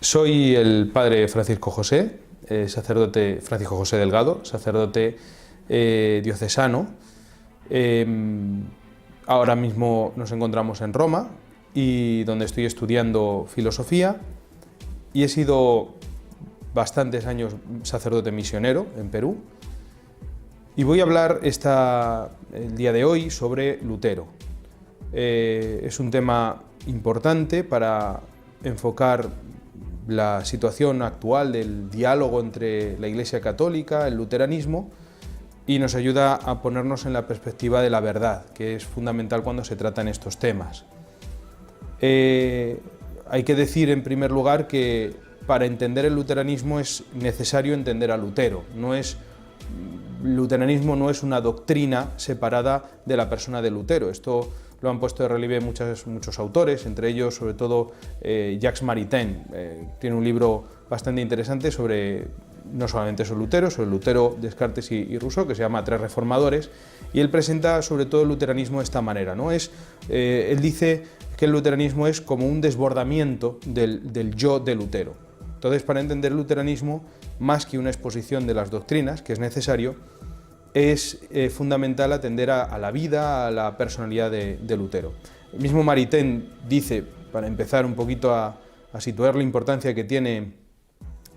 Soy el padre Francisco José, sacerdote Francisco José Delgado, sacerdote diocesano. Eh, Ahora mismo nos encontramos en Roma y donde estoy estudiando filosofía y he sido bastantes años sacerdote misionero en Perú. Y voy a hablar el día de hoy sobre Lutero. Es un tema importante para enfocar la situación actual del diálogo entre la Iglesia Católica, el luteranismo, y nos ayuda a ponernos en la perspectiva de la verdad, que es fundamental cuando se tratan estos temas. Hay que decir en primer lugar que para entender el luteranismo es necesario entender a Lutero. El luteranismo no es una doctrina separada de la persona de Lutero. Esto lo han puesto de relieve muchos autores, entre ellos sobre todo Jacques Maritain. Tiene un libro bastante interesante no solamente sobre Lutero, Descartes y Rousseau, que se llama Tres Reformadores, y él presenta sobre todo el luteranismo de esta manera, ¿no? Él dice que el luteranismo es como un desbordamiento del yo de Lutero. Entonces, para entender el luteranismo, más que una exposición de las doctrinas, que es necesario, es fundamental atender a la vida, a la personalidad de Lutero. El mismo Maritain dice, para empezar un poquito a situar la importancia que tiene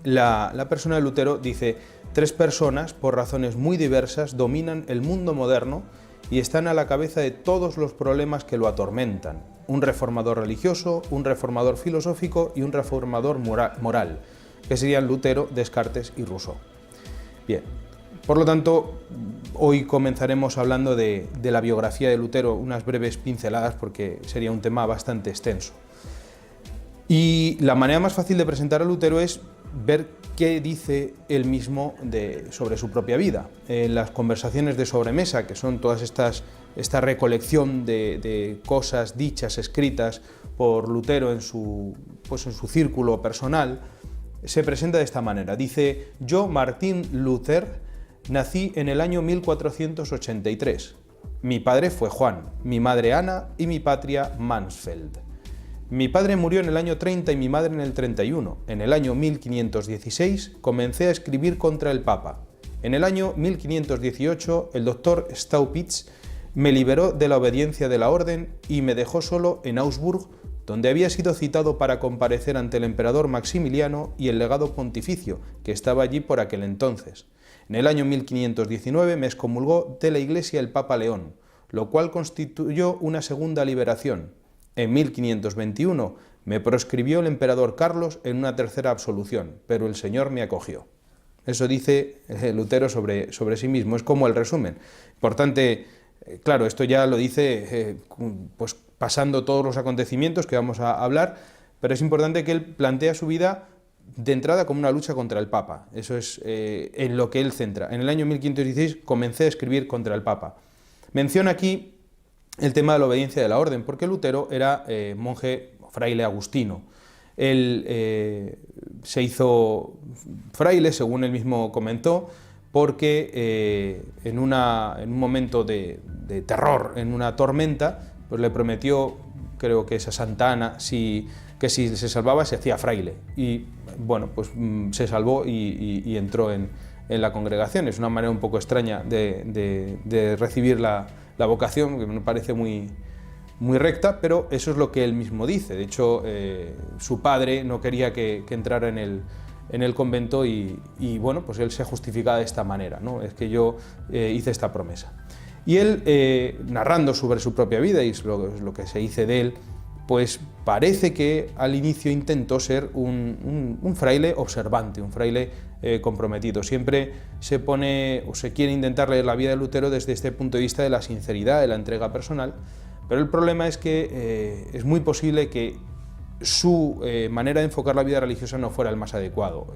la persona de Lutero, dice: tres personas, por razones muy diversas, dominan el mundo moderno y están a la cabeza de todos los problemas que lo atormentan. Un reformador religioso, un reformador filosófico y un reformador moral, que serían Lutero, Descartes y Rousseau. Bien. Por lo tanto, hoy comenzaremos hablando de la biografía de Lutero, unas breves pinceladas porque sería un tema bastante extenso. Y la manera más fácil de presentar a Lutero es ver qué dice él mismo sobre su propia vida. En las conversaciones de sobremesa, que son todas esta recolección de cosas dichas, escritas por Lutero en su círculo personal, se presenta de esta manera. Dice: yo, Martín Luther, nací en el año 1483. Mi padre fue Juan, mi madre Ana y mi patria Mansfeld. Mi padre murió en el año 30 y mi madre en el 31. En el año 1516 comencé a escribir contra el Papa. En el año 1518 el doctor Staupitz me liberó de la obediencia de la orden y me dejó solo en Augsburg, donde había sido citado para comparecer ante el emperador Maximiliano y el legado pontificio, que estaba allí por aquel entonces. En el año 1519 me excomulgó de la Iglesia el Papa León, lo cual constituyó una segunda liberación. En 1521 me proscribió el emperador Carlos en una tercera absolución, pero el Señor me acogió. Eso dice Lutero sobre sí mismo, es como el resumen. Importante, claro, esto ya lo dice pues pasando todos los acontecimientos que vamos a hablar, pero es importante que él plantea su vida de entrada como una lucha contra el Papa. Eso es en lo que él centra. En el año 1516 comencé a escribir contra el Papa. Menciona aquí el tema de la obediencia de la orden, porque Lutero era monje, fraile agustino. Él se hizo fraile, según él mismo comentó, porque en un momento de terror, en una tormenta, pues le prometió, creo que es a Santa Ana, que si se salvaba se hacía fraile. Y bueno, pues se salvó y entró en la congregación. Es una manera un poco extraña de recibir la vocación, que me parece muy recta, pero eso es lo que él mismo dice. De hecho, su padre no quería que entrara en el convento y bueno, pues él se justifica de esta manera, ¿no? Es que yo hice esta promesa. Y él, narrando sobre su propia vida, y es lo que se dice de él, pues parece que al inicio intentó ser un fraile observante, un fraile comprometido. Siempre se pone o se quiere intentar leer la vida de Lutero desde este punto de vista de la sinceridad, de la entrega personal, pero el problema es que es muy posible que su manera de enfocar la vida religiosa no fuera el más adecuado.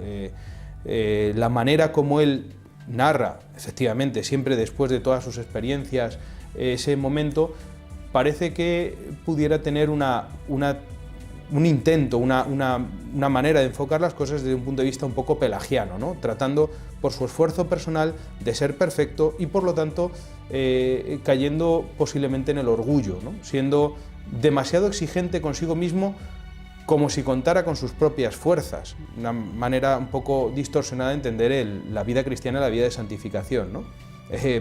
La manera como él narra, efectivamente, siempre después de todas sus experiencias, ese momento, parece que pudiera tener un intento, una manera de enfocar las cosas desde un punto de vista un poco pelagiano, ¿no? Tratando por su esfuerzo personal de ser perfecto y por lo tanto cayendo posiblemente en el orgullo, ¿no? Siendo demasiado exigente consigo mismo como si contara con sus propias fuerzas, una manera un poco distorsionada de entender la vida cristiana, la vida de santificación, ¿no?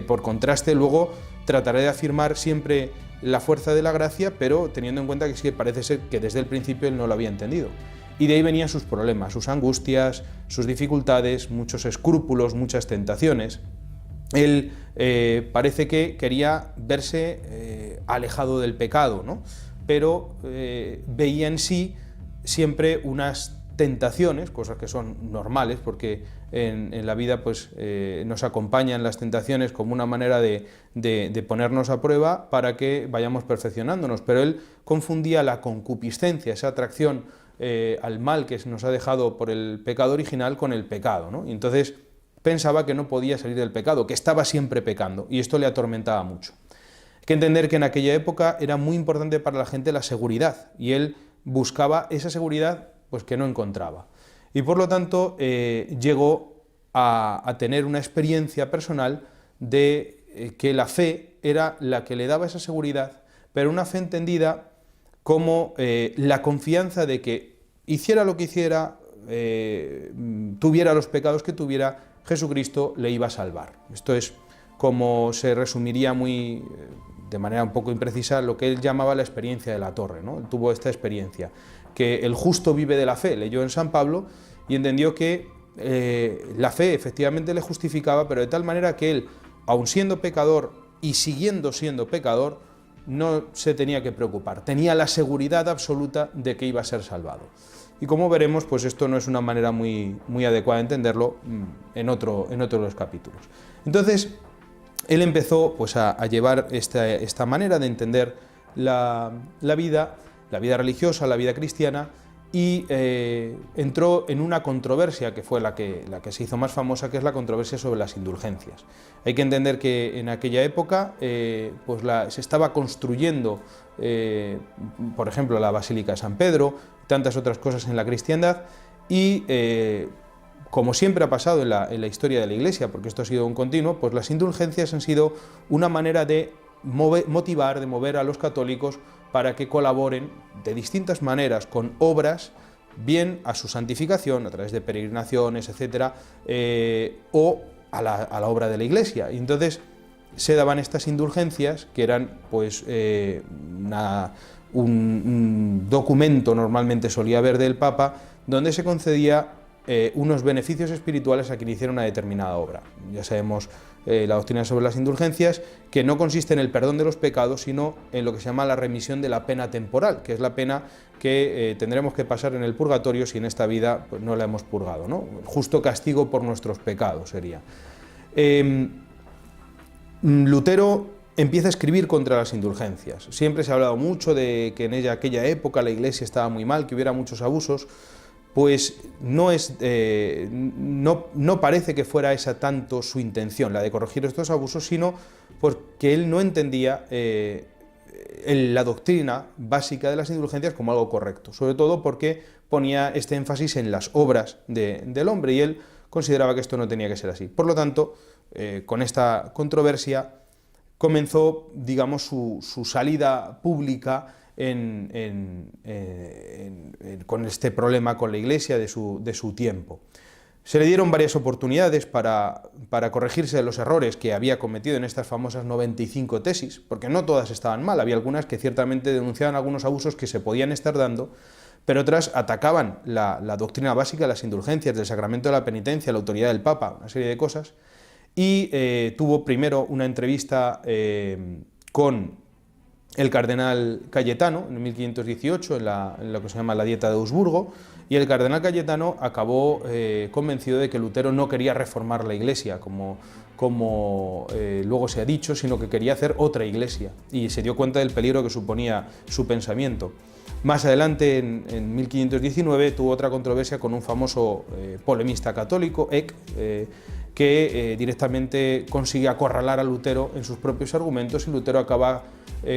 Por contraste, luego trataré de afirmar siempre la fuerza de la gracia, pero teniendo en cuenta que sí que parece ser que desde el principio él no lo había entendido. Y de ahí venían sus problemas, sus angustias, sus dificultades, muchos escrúpulos, muchas tentaciones. Él parece que quería verse alejado del pecado, ¿no? Pero veía en sí siempre unas tentaciones, cosas que son normales, porque en la vida pues, nos acompañan las tentaciones como una manera de ponernos a prueba para que vayamos perfeccionándonos, pero él confundía la concupiscencia, esa atracción al mal que nos ha dejado por el pecado original, con el pecado, ¿no? Y entonces pensaba que no podía salir del pecado, que estaba siempre pecando, y esto le atormentaba mucho. Hay que entender que en aquella época era muy importante para la gente la seguridad, y él buscaba esa seguridad pues, que no encontraba. Y por lo tanto llegó a tener una experiencia personal de que la fe era la que le daba esa seguridad, pero una fe entendida como la confianza de que hiciera lo que hiciera, tuviera los pecados que tuviera, Jesucristo le iba a salvar. Esto es como se resumiría de manera un poco imprecisa lo que él llamaba la experiencia de la torre, ¿no? Él tuvo esta experiencia, que el justo vive de la fe, leyó en San Pablo y entendió que la fe efectivamente le justificaba, pero de tal manera que él, aun siendo pecador y siguiendo siendo pecador, no se tenía que preocupar, tenía la seguridad absoluta de que iba a ser salvado. Y como veremos, pues esto no es una manera muy adecuada de entenderlo en otro de los capítulos. Entonces, él empezó pues, a llevar esta manera de entender la vida religiosa, la vida cristiana, y entró en una controversia que fue la que se hizo más famosa, que es la controversia sobre las indulgencias. Hay que entender que en aquella época pues se estaba construyendo, por ejemplo, la Basílica de San Pedro, tantas otras cosas en la cristiandad, y como siempre ha pasado en la historia de la Iglesia, porque esto ha sido un continuo, pues las indulgencias han sido una manera de motivar, de mover a los católicos para que colaboren de distintas maneras con obras, bien a su santificación, a través de peregrinaciones, etcétera, o a la obra de la Iglesia. Y entonces se daban estas indulgencias, que eran pues un documento, normalmente solía haber del Papa, donde se concedía unos beneficios espirituales a quien hiciera una determinada obra. Ya sabemos la doctrina sobre las indulgencias, que no consiste en el perdón de los pecados, sino en lo que se llama la remisión de la pena temporal, que es la pena que tendremos que pasar en el purgatorio si en esta vida pues, no la hemos purgado, ¿no? Justo castigo por nuestros pecados sería. Lutero empieza a escribir contra las indulgencias. Siempre se ha hablado mucho de que en aquella época la Iglesia estaba muy mal, que hubiera muchos abusos. Pues no parece que fuera esa tanto su intención, la de corregir estos abusos, sino porque él no entendía la doctrina básica de las indulgencias como algo correcto, sobre todo porque ponía este énfasis en las obras del hombre, y él consideraba que esto no tenía que ser así. Por lo tanto, con esta controversia comenzó, digamos, su salida pública con este problema con la Iglesia de su tiempo. Se le dieron varias oportunidades para corregirse de los errores que había cometido en estas famosas 95 tesis, porque no todas estaban mal, había algunas que ciertamente denunciaban algunos abusos que se podían estar dando, pero otras atacaban la doctrina básica de las indulgencias, del sacramento de la penitencia, la autoridad del Papa, una serie de cosas, y tuvo primero una entrevista con el cardenal Cayetano en 1518 en lo que se llama la Dieta de Augsburgo, y el cardenal Cayetano acabó convencido de que Lutero no quería reformar la Iglesia como luego se ha dicho, sino que quería hacer otra Iglesia, y se dio cuenta del peligro que suponía su pensamiento. Más adelante, en 1519, tuvo otra controversia con un famoso polemista católico, Eck, que directamente consigue acorralar a Lutero en sus propios argumentos, y Lutero acaba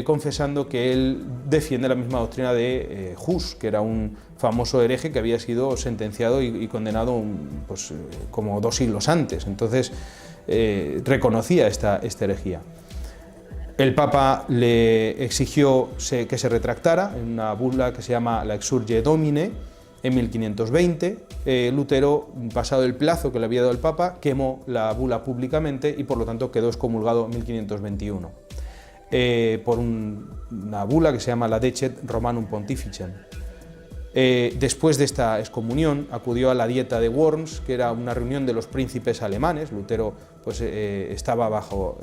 confesando que él defiende la misma doctrina de Hus, que era un famoso hereje que había sido sentenciado y condenado como 2 siglos antes. Entonces reconocía esta herejía. El Papa le exigió que se retractara en una bula que se llama la Exsurge Domine en 1520. Lutero, pasado el plazo que le había dado el Papa, quemó la bula públicamente y por lo tanto quedó excomulgado en 1521 por una bula que se llama la Decet Romanum Pontificem. Después de esta excomunión acudió a la Dieta de Worms, que era una reunión de los príncipes alemanes. Lutero pues, estaba bajo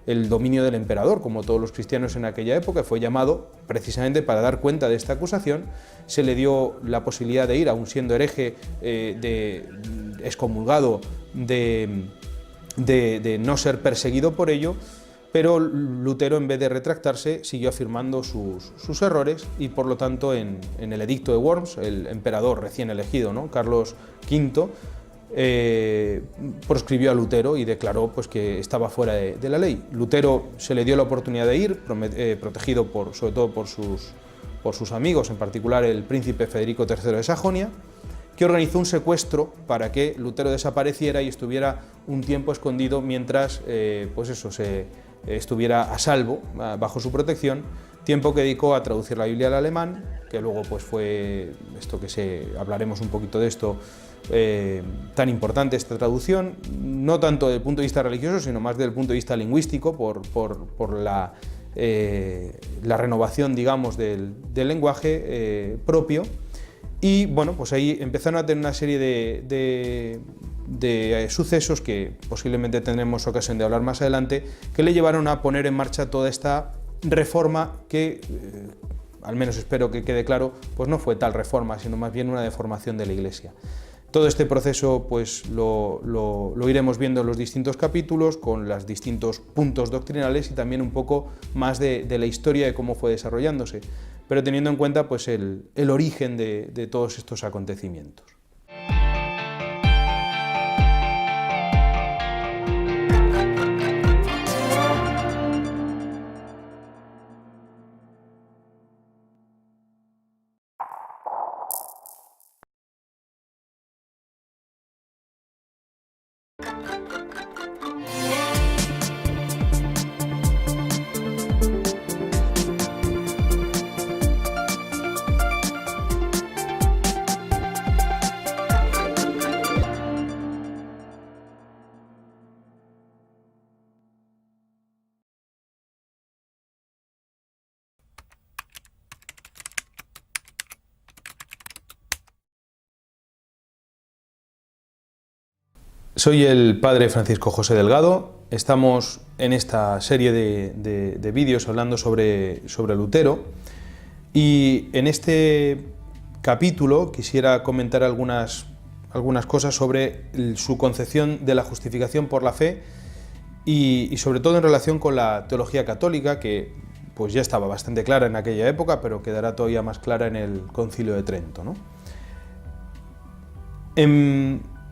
el dominio del emperador, como todos los cristianos en aquella época. Fue llamado precisamente para dar cuenta de esta acusación. Se le dio la posibilidad de ir, aun siendo hereje, excomulgado, de no ser perseguido por ello. Pero Lutero, en vez de retractarse, siguió afirmando sus errores y, por lo tanto, en el edicto de Worms, el emperador recién elegido, ¿no?, Carlos V, proscribió a Lutero y declaró pues, que estaba fuera de la ley. Lutero se le dio la oportunidad de ir, protegido sobre todo por sus amigos, en particular el príncipe Federico III de Sajonia, que organizó un secuestro para que Lutero desapareciera y estuviera un tiempo escondido mientras estuviera a salvo, bajo su protección, tiempo que dedicó a traducir la Biblia al alemán, que luego pues, fue esto hablaremos un poquito de esto, tan importante esta traducción, no tanto desde el punto de vista religioso, sino más desde el punto de vista lingüístico, por la renovación, digamos, del lenguaje propio. Y bueno, pues ahí empezaron a tener una serie de sucesos que posiblemente tendremos ocasión de hablar más adelante, que le llevaron a poner en marcha toda esta reforma que, al menos espero que quede claro, pues no fue tal reforma, sino más bien una deformación de la Iglesia. Todo este proceso pues lo iremos viendo en los distintos capítulos, con los distintos puntos doctrinales y también un poco más de la historia de cómo fue desarrollándose, pero teniendo en cuenta pues, el origen de todos estos acontecimientos. Soy el padre Francisco José Delgado. Estamos en esta serie de vídeos hablando sobre Lutero, y en este capítulo quisiera comentar algunas cosas sobre su concepción de la justificación por la fe y sobre todo en relación con la teología católica, que pues ya estaba bastante clara en aquella época, pero quedará todavía más clara en el Concilio de Trento, ¿no?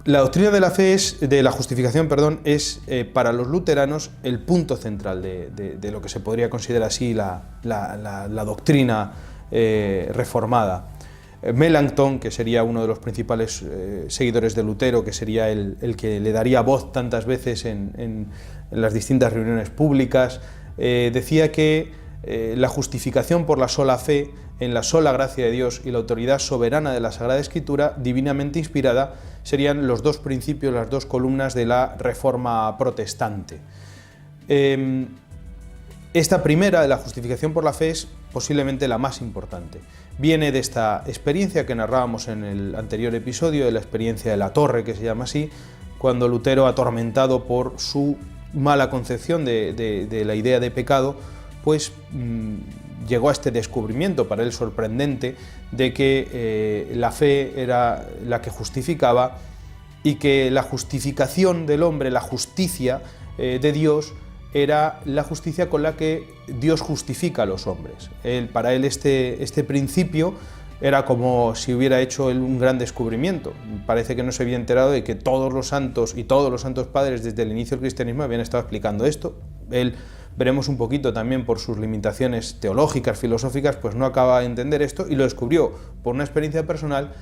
La doctrina de la fe de la justificación, es para los luteranos el punto central de lo que se podría considerar así la doctrina reformada. Melanchthon, que sería uno de los principales seguidores de Lutero, que sería el que le daría voz tantas veces en las distintas reuniones públicas, decía que la justificación por la sola fe, en la sola gracia de Dios y la autoridad soberana de la Sagrada Escritura, divinamente inspirada, serían los dos principios, las dos columnas de la Reforma protestante. Esta primera, de la justificación por la fe, es posiblemente la más importante. Viene de esta experiencia que narrábamos en el anterior episodio, de la experiencia de la Torre, que se llama así, cuando Lutero, atormentado por su mala concepción de la idea de pecado, pues llegó a este descubrimiento, para él sorprendente, de que la fe era la que justificaba y que la justificación del hombre, la justicia de Dios, era la justicia con la que Dios justifica a los hombres. Para él este principio era como si hubiera hecho él un gran descubrimiento. Parece que no se había enterado de que todos los santos y todos los santos padres desde el inicio del cristianismo habían estado explicando esto. Él, veremos un poquito también por sus limitaciones teológicas, filosóficas, pues no acaba de entender esto y lo descubrió por una experiencia personal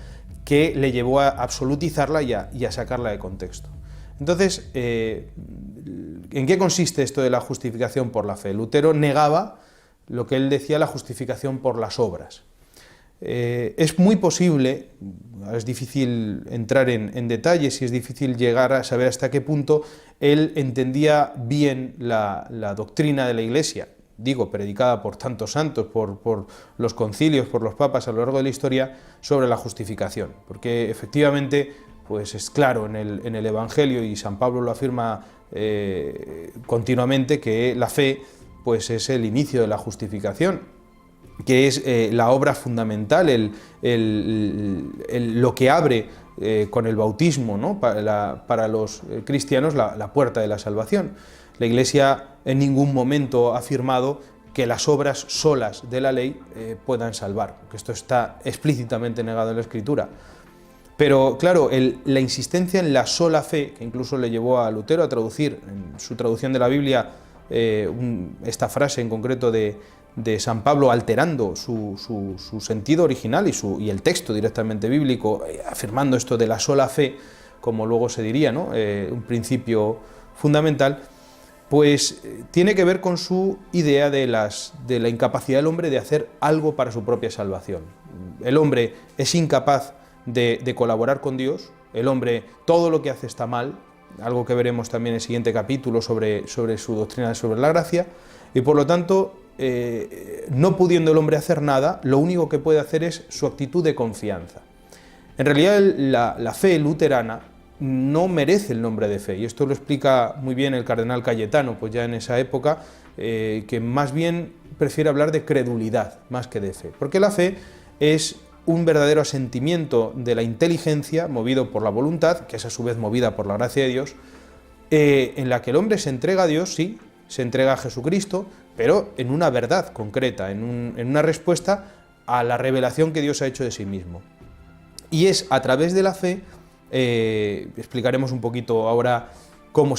que le llevó a absolutizarla y a sacarla de contexto. Entonces, ¿En qué consiste esto de la justificación por la fe? Lutero negaba lo que él decía, la justificación por las obras. Es muy posible, es difícil entrar en detalles y es difícil llegar a saber hasta qué punto él entendía bien la doctrina de la Iglesia, digo, predicada por tantos santos, por los concilios, por los papas a lo largo de la historia, sobre la justificación, porque efectivamente pues es claro en el Evangelio, y San Pablo lo afirma continuamente, que la fe pues es el inicio de la justificación, que es la obra fundamental, lo que abre con el bautismo, ¿no?, para los cristianos la puerta de la salvación. La Iglesia en ningún momento ha afirmado que las obras solas de la ley puedan salvar, porque esto está explícitamente negado en la Escritura. Pero claro, la insistencia en la sola fe, que incluso le llevó a Lutero a traducir en su traducción de la Biblia esta frase en concreto de San Pablo, alterando su sentido original y el texto directamente bíblico, afirmando esto de la sola fe, como luego se diría, ¿no?, un principio fundamental, pues tiene que ver con su idea de la incapacidad del hombre de hacer algo para su propia salvación. El hombre es incapaz de colaborar con Dios, el hombre todo lo que hace está mal, algo que veremos también en el siguiente capítulo sobre su doctrina sobre la gracia, y por lo tanto, no pudiendo el hombre hacer nada, lo único que puede hacer es su actitud de confianza. En realidad la fe luterana no merece el nombre de fe, y esto lo explica muy bien el cardenal Cayetano, pues ya en esa época, que más bien prefiere hablar de credulidad más que de fe, porque la fe es un verdadero asentimiento de la inteligencia movido por la voluntad, que es a su vez movida por la gracia de Dios, en la que el hombre se entrega a Dios, sí, se entrega a Jesucristo, pero en una verdad concreta, en una respuesta a la revelación que Dios ha hecho de sí mismo. Y es a través de la fe, explicaremos un poquito ahora cómo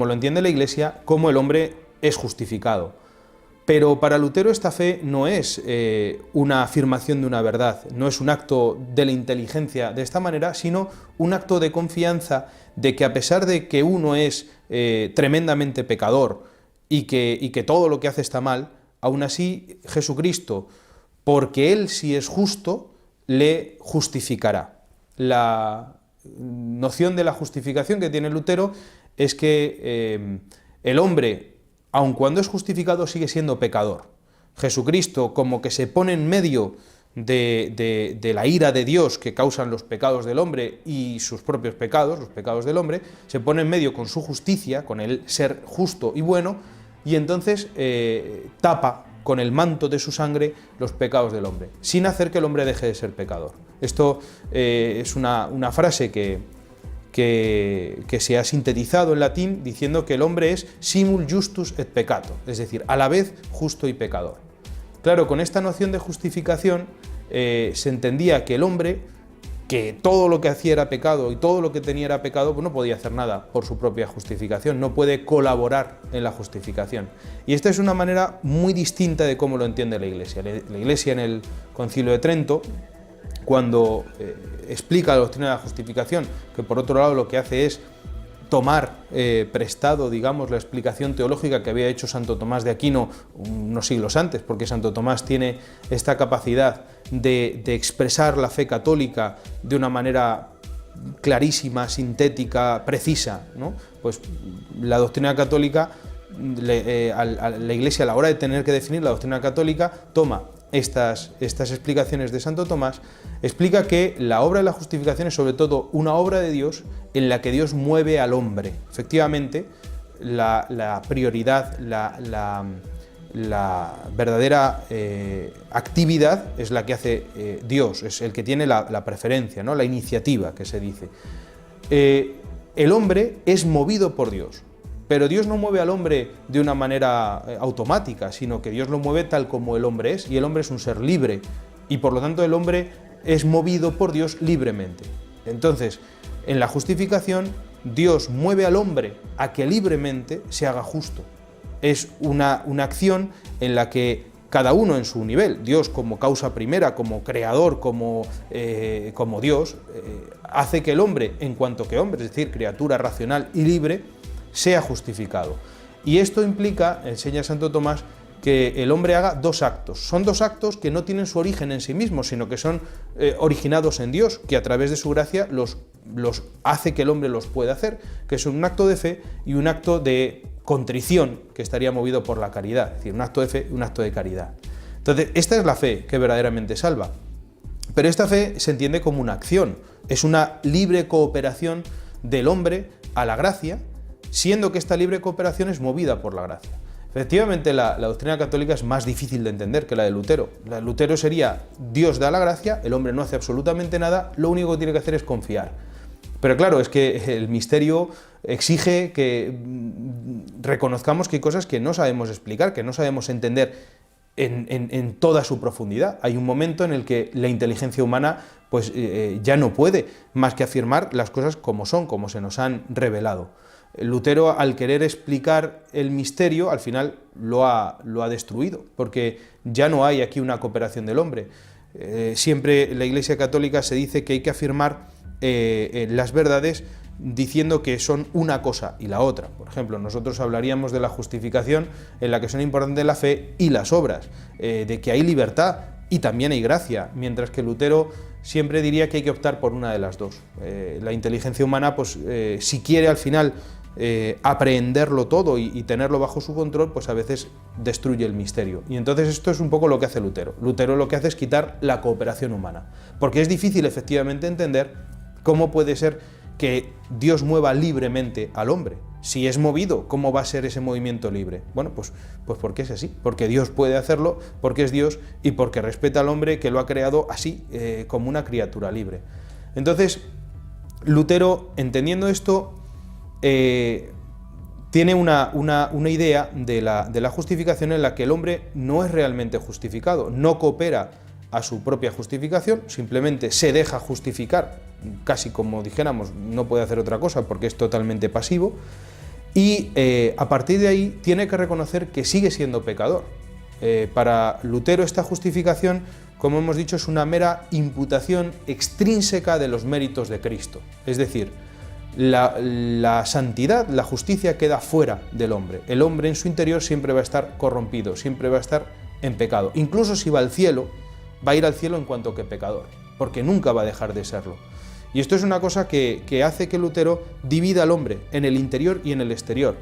lo entiende la Iglesia, cómo el hombre es justificado. Pero para Lutero esta fe no es una afirmación de una verdad, no es un acto de la inteligencia de esta manera, sino un acto de confianza de que a pesar de que uno es tremendamente pecador y que todo lo que hace está mal, aún así Jesucristo, porque Él sí es justo, le justificará. La noción de la justificación que tiene Lutero es que el hombre, aun cuando es justificado, sigue siendo pecador. Jesucristo como que se pone en medio de la ira de Dios que causan los pecados del hombre y sus propios pecados, los pecados del hombre, se pone en medio con su justicia, con el ser justo y bueno, y entonces tapa con el manto de su sangre los pecados del hombre, sin hacer que el hombre deje de ser pecador. Esto es una frase que se ha sintetizado en latín diciendo que el hombre es simul justus et peccator, es decir, a la vez justo y pecador. Claro, con esta noción de justificación se entendía que el hombre, que todo lo que hacía era pecado y todo lo que tenía era pecado, pues no podía hacer nada por su propia justificación, no puede colaborar en la justificación. Y esta es una manera muy distinta de cómo lo entiende la Iglesia. La Iglesia en el Concilio de Trento, cuando explica la doctrina de la justificación, que por otro lado lo que hace es tomar prestado, digamos, la explicación teológica que había hecho Santo Tomás de Aquino unos siglos antes, porque Santo Tomás tiene esta capacidad de expresar la fe católica de una manera clarísima, sintética, precisa, ¿no? Pues la doctrina católica, la Iglesia a la hora de tener que definir la doctrina católica, toma estas explicaciones de Santo Tomás, explica que la obra de la justificación es sobre todo una obra de Dios en la que Dios mueve al hombre. Efectivamente, la prioridad, la verdadera actividad es la que hace Dios, es el que tiene la preferencia, ¿no?, la iniciativa, que se dice. El hombre es movido por Dios. Pero Dios no mueve al hombre de una manera automática, sino que Dios lo mueve tal como el hombre es, y el hombre es un ser libre, y por lo tanto el hombre es movido por Dios libremente. Entonces, en la justificación, Dios mueve al hombre a que libremente se haga justo. Es una acción en la que cada uno en su nivel, Dios como causa primera, como creador, como Dios, hace que el hombre, en cuanto que hombre, es decir, criatura racional y libre, sea justificado. Y esto implica, enseña Santo Tomás, que el hombre haga dos actos. Son dos actos que no tienen su origen en sí mismos, sino que son originados en Dios, que a través de su gracia los hace que el hombre los pueda hacer, que es un acto de fe y un acto de contrición, que estaría movido por la caridad, es decir, un acto de fe y un acto de caridad. Entonces, esta es la fe que verdaderamente salva. Pero esta fe se entiende como una acción, es una libre cooperación del hombre a la gracia, siendo que esta libre cooperación es movida por la gracia. Efectivamente, la doctrina católica es más difícil de entender que la de Lutero. La de Lutero sería: Dios da la gracia, el hombre no hace absolutamente nada, lo único que tiene que hacer es confiar. Pero claro, es que el misterio exige que reconozcamos que hay cosas que no sabemos explicar, que no sabemos entender en toda su profundidad. Hay un momento en el que la inteligencia humana pues, ya no puede más que afirmar las cosas como son, como se nos han revelado. Lutero, al querer explicar el misterio, al final lo ha destruido, porque ya no hay aquí una cooperación del hombre. Siempre en la Iglesia Católica se dice que hay que afirmar las verdades diciendo que son una cosa y la otra. Por ejemplo, nosotros hablaríamos de la justificación, en la que son importantes la fe y las obras, de que hay libertad y también hay gracia, mientras que Lutero siempre diría que hay que optar por una de las dos. La inteligencia humana, pues si quiere al final aprehenderlo todo y tenerlo bajo su control, pues a veces destruye el misterio. Y entonces esto es un poco lo que hace Lutero. Lutero lo que hace es quitar la cooperación humana, porque es difícil efectivamente entender cómo puede ser que Dios mueva libremente al hombre. Si es movido, ¿cómo va a ser ese movimiento libre? Bueno, pues porque es así, porque Dios puede hacerlo, porque es Dios y porque respeta al hombre que lo ha creado así, como una criatura libre. Entonces, Lutero, entendiendo esto, tiene una idea de la justificación en la que el hombre no es realmente justificado, no coopera a su propia justificación, simplemente se deja justificar, casi como dijéramos, no puede hacer otra cosa porque es totalmente pasivo, y a partir de ahí tiene que reconocer que sigue siendo pecador. Para Lutero esta justificación, como hemos dicho, es una mera imputación extrínseca de los méritos de Cristo, es decir, la santidad, la justicia queda fuera del hombre. El hombre en su interior siempre va a estar corrompido, siempre va a estar en pecado. Incluso si va al cielo, va a ir al cielo en cuanto que pecador, porque nunca va a dejar de serlo. Y esto es una cosa que hace que Lutero divida al hombre en el interior y en el exterior.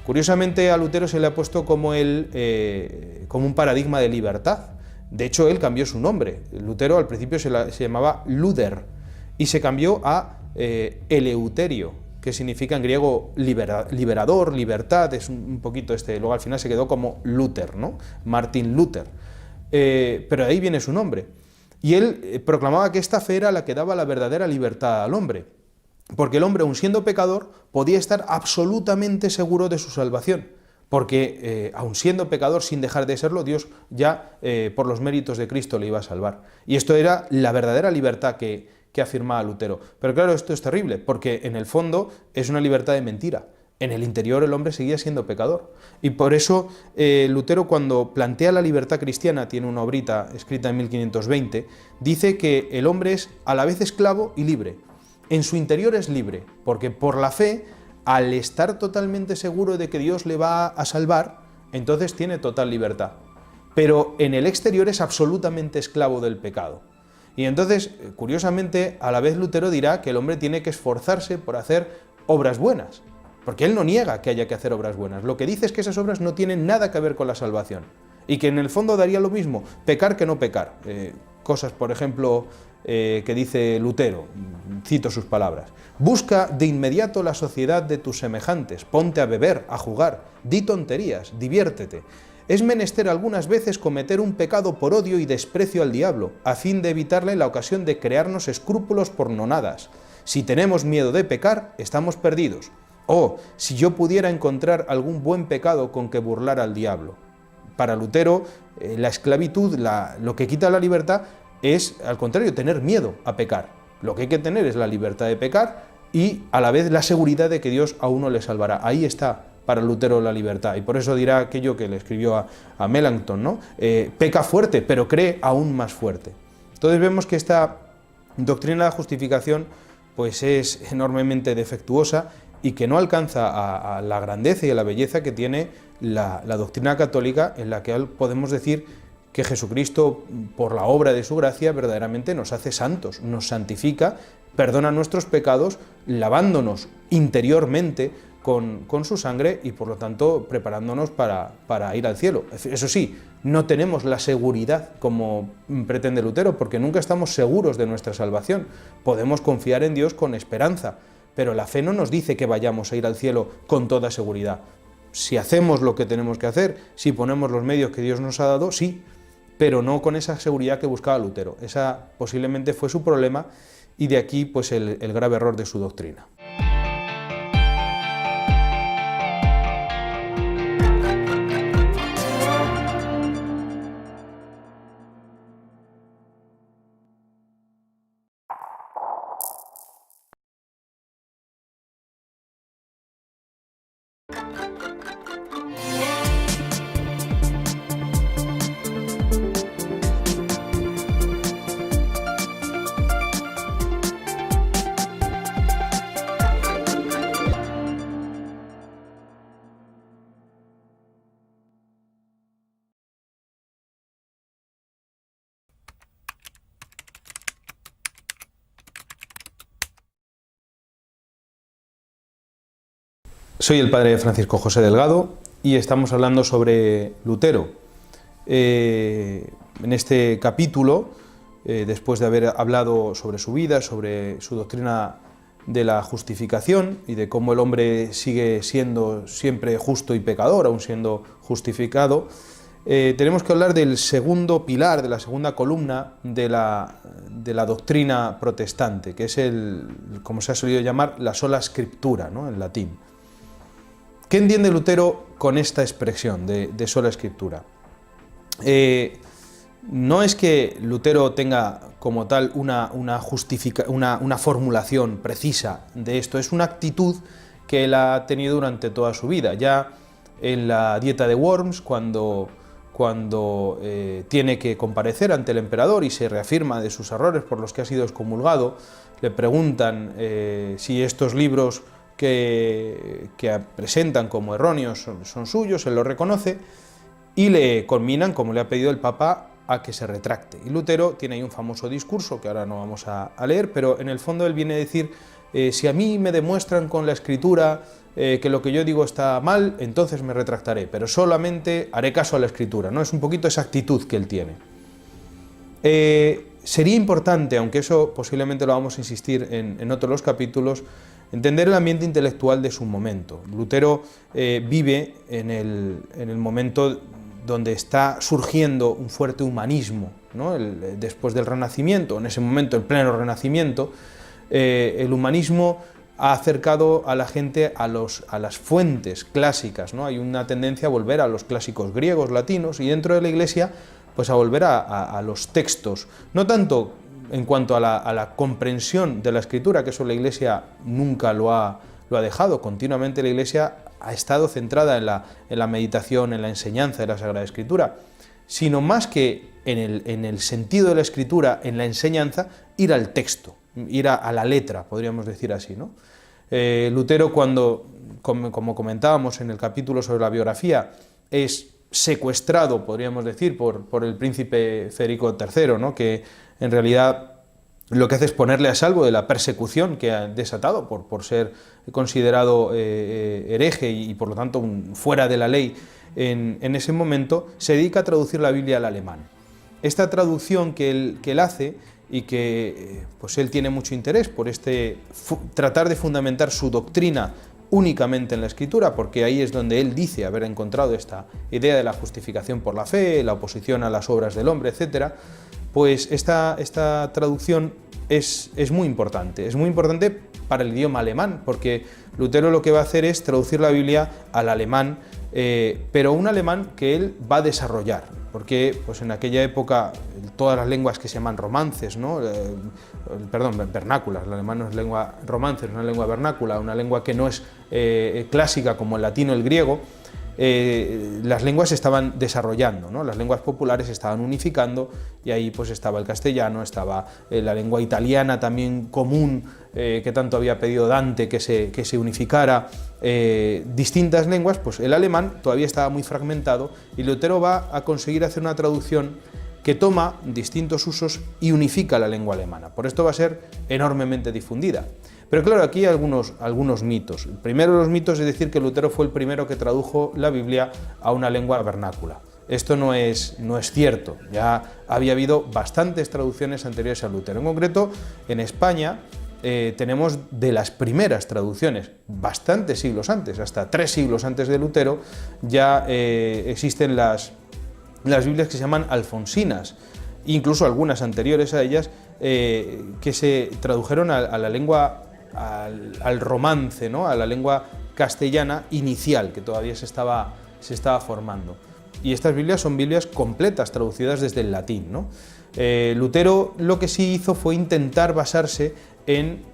Curiosamente, a Lutero se le ha puesto como un paradigma de libertad. De hecho, él cambió su nombre. Lutero al principio se llamaba Luder y se cambió a Eleuterio, que significa en griego liberador, libertad, es un poquito luego al final se quedó como Luther, ¿no? Martin Luther. Pero de ahí viene su nombre. Y él proclamaba que esta fe era la que daba la verdadera libertad al hombre, porque el hombre, aun siendo pecador, podía estar absolutamente seguro de su salvación, porque aun siendo pecador, sin dejar de serlo, Dios ya por los méritos de Cristo le iba a salvar. Y esto era la verdadera libertad que afirmaba Lutero. Pero claro, esto es terrible, porque en el fondo es una libertad de mentira. En el interior el hombre seguía siendo pecador. Y por eso Lutero, cuando plantea la libertad cristiana, tiene una obrita escrita en 1520, dice que el hombre es a la vez esclavo y libre. En su interior es libre, porque por la fe, al estar totalmente seguro de que Dios le va a salvar, entonces tiene total libertad. Pero en el exterior es absolutamente esclavo del pecado. Y entonces, curiosamente, a la vez Lutero dirá que el hombre tiene que esforzarse por hacer obras buenas. Porque él no niega que haya que hacer obras buenas. Lo que dice es que esas obras no tienen nada que ver con la salvación. Y que en el fondo daría lo mismo, pecar que no pecar. Cosas, por ejemplo, que dice Lutero, cito sus palabras. Busca de inmediato la sociedad de tus semejantes, ponte a beber, a jugar, di tonterías, diviértete. Es menester algunas veces cometer un pecado por odio y desprecio al diablo, a fin de evitarle la ocasión de crearnos escrúpulos por nonadas. Si tenemos miedo de pecar, estamos perdidos. Oh, si yo pudiera encontrar algún buen pecado con que burlar al diablo. Para Lutero, la esclavitud, lo que quita la libertad, es, al contrario, tener miedo a pecar. Lo que hay que tener es la libertad de pecar y, a la vez, la seguridad de que Dios a uno le salvará. Ahí está para Lutero la libertad. Y por eso dirá aquello que le escribió a Melanchthon, ¿no? Peca fuerte, pero cree aún más fuerte. Entonces vemos que esta doctrina de la justificación pues es enormemente defectuosa y que no alcanza a la grandeza y a la belleza que tiene la doctrina católica, en la que podemos decir que Jesucristo, por la obra de su gracia, verdaderamente nos hace santos, nos santifica, perdona nuestros pecados, lavándonos interiormente con su sangre y, por lo tanto, preparándonos para ir al cielo. Eso sí, no tenemos la seguridad como pretende Lutero, porque nunca estamos seguros de nuestra salvación. Podemos confiar en Dios con esperanza, pero la fe no nos dice que vayamos a ir al cielo con toda seguridad. Si hacemos lo que tenemos que hacer, si ponemos los medios que Dios nos ha dado, sí, pero no con esa seguridad que buscaba Lutero. Esa posiblemente fue su problema, y de aquí pues el grave error de su doctrina. Soy el padre Francisco José Delgado y estamos hablando sobre Lutero. En este capítulo, después de haber hablado sobre su vida, sobre su doctrina de la justificación y de cómo el hombre sigue siendo siempre justo y pecador, aun siendo justificado, tenemos que hablar del segundo pilar, de la segunda columna de la doctrina protestante, que es como se ha solido llamar, la sola scriptura, ¿no?, en latín. ¿Qué entiende Lutero con esta expresión de sola escritura? No es que Lutero tenga como tal una formulación precisa de esto, es una actitud que él ha tenido durante toda su vida. Ya en la Dieta de Worms, cuando tiene que comparecer ante el emperador y se reafirma de sus errores por los que ha sido excomulgado, le preguntan si estos libros que presentan como erróneos son suyos, él los reconoce y le conminan, como le ha pedido el Papa, a que se retracte. Y Lutero tiene ahí un famoso discurso que ahora no vamos a leer, pero en el fondo él viene a decir, si a mí me demuestran con la Escritura que lo que yo digo está mal, entonces me retractaré, pero solamente haré caso a la Escritura, ¿no? Es un poquito esa actitud que él tiene. Sería importante, aunque eso posiblemente lo vamos a insistir en otros los capítulos, entender el ambiente intelectual de su momento. Lutero vive en el momento donde está surgiendo un fuerte humanismo, ¿no? Después del Renacimiento, en ese momento, en pleno Renacimiento, el humanismo ha acercado a la gente a las fuentes clásicas, ¿no? Hay una tendencia a volver a los clásicos griegos, latinos, y dentro de la Iglesia, pues a volver a los textos, no tanto en cuanto a la comprensión de la Escritura, que eso la Iglesia nunca lo ha dejado. Continuamente la Iglesia ha estado centrada en la meditación, en la enseñanza de la Sagrada Escritura, sino más que en el sentido de la Escritura, en la enseñanza, ir al texto, ir a la letra, podríamos decir así, ¿no? Lutero, como comentábamos en el capítulo sobre la biografía, es secuestrado, podríamos decir, por el príncipe Federico III, ¿no?, que en realidad lo que hace es ponerle a salvo de la persecución que ha desatado por ser considerado hereje y por lo tanto fuera de la ley en ese momento. Se dedica a traducir la Biblia al alemán. Esta traducción que él hace y que pues él tiene mucho interés por tratar de fundamentar su doctrina únicamente en la Escritura, porque ahí es donde él dice haber encontrado esta idea de la justificación por la fe, la oposición a las obras del hombre, etc., pues esta traducción es muy importante para el idioma alemán, porque Lutero lo que va a hacer es traducir la Biblia al alemán, pero un alemán que él va a desarrollar, porque pues en aquella época todas las lenguas que se llaman romances, ¿no? Vernáculas, el alemán no es lengua romance, es una lengua vernácula, una lengua que no es clásica como el latino o el griego, las lenguas se estaban desarrollando, ¿no? Las lenguas populares se estaban unificando y ahí pues estaba el castellano, estaba la lengua italiana también común, que tanto había pedido Dante que se unificara, distintas lenguas. Pues el alemán todavía estaba muy fragmentado y Lutero va a conseguir hacer una traducción que toma distintos usos y unifica la lengua alemana. Por esto va a ser enormemente difundida. Pero claro, aquí hay algunos mitos. El primero de los mitos es decir que Lutero fue el primero que tradujo la Biblia a una lengua vernácula. Esto no es cierto. Ya había habido bastantes traducciones anteriores a Lutero. En concreto, en España tenemos de las primeras traducciones, bastantes siglos antes, hasta 3 siglos antes de Lutero, ya existen las Biblias que se llaman alfonsinas, incluso algunas anteriores a ellas, que se tradujeron a la lengua, al romance, ¿no? A la lengua castellana inicial, que todavía se estaba formando. Y estas Biblias son Biblias completas, traducidas desde el latín, ¿no? Lutero lo que sí hizo fue intentar basarse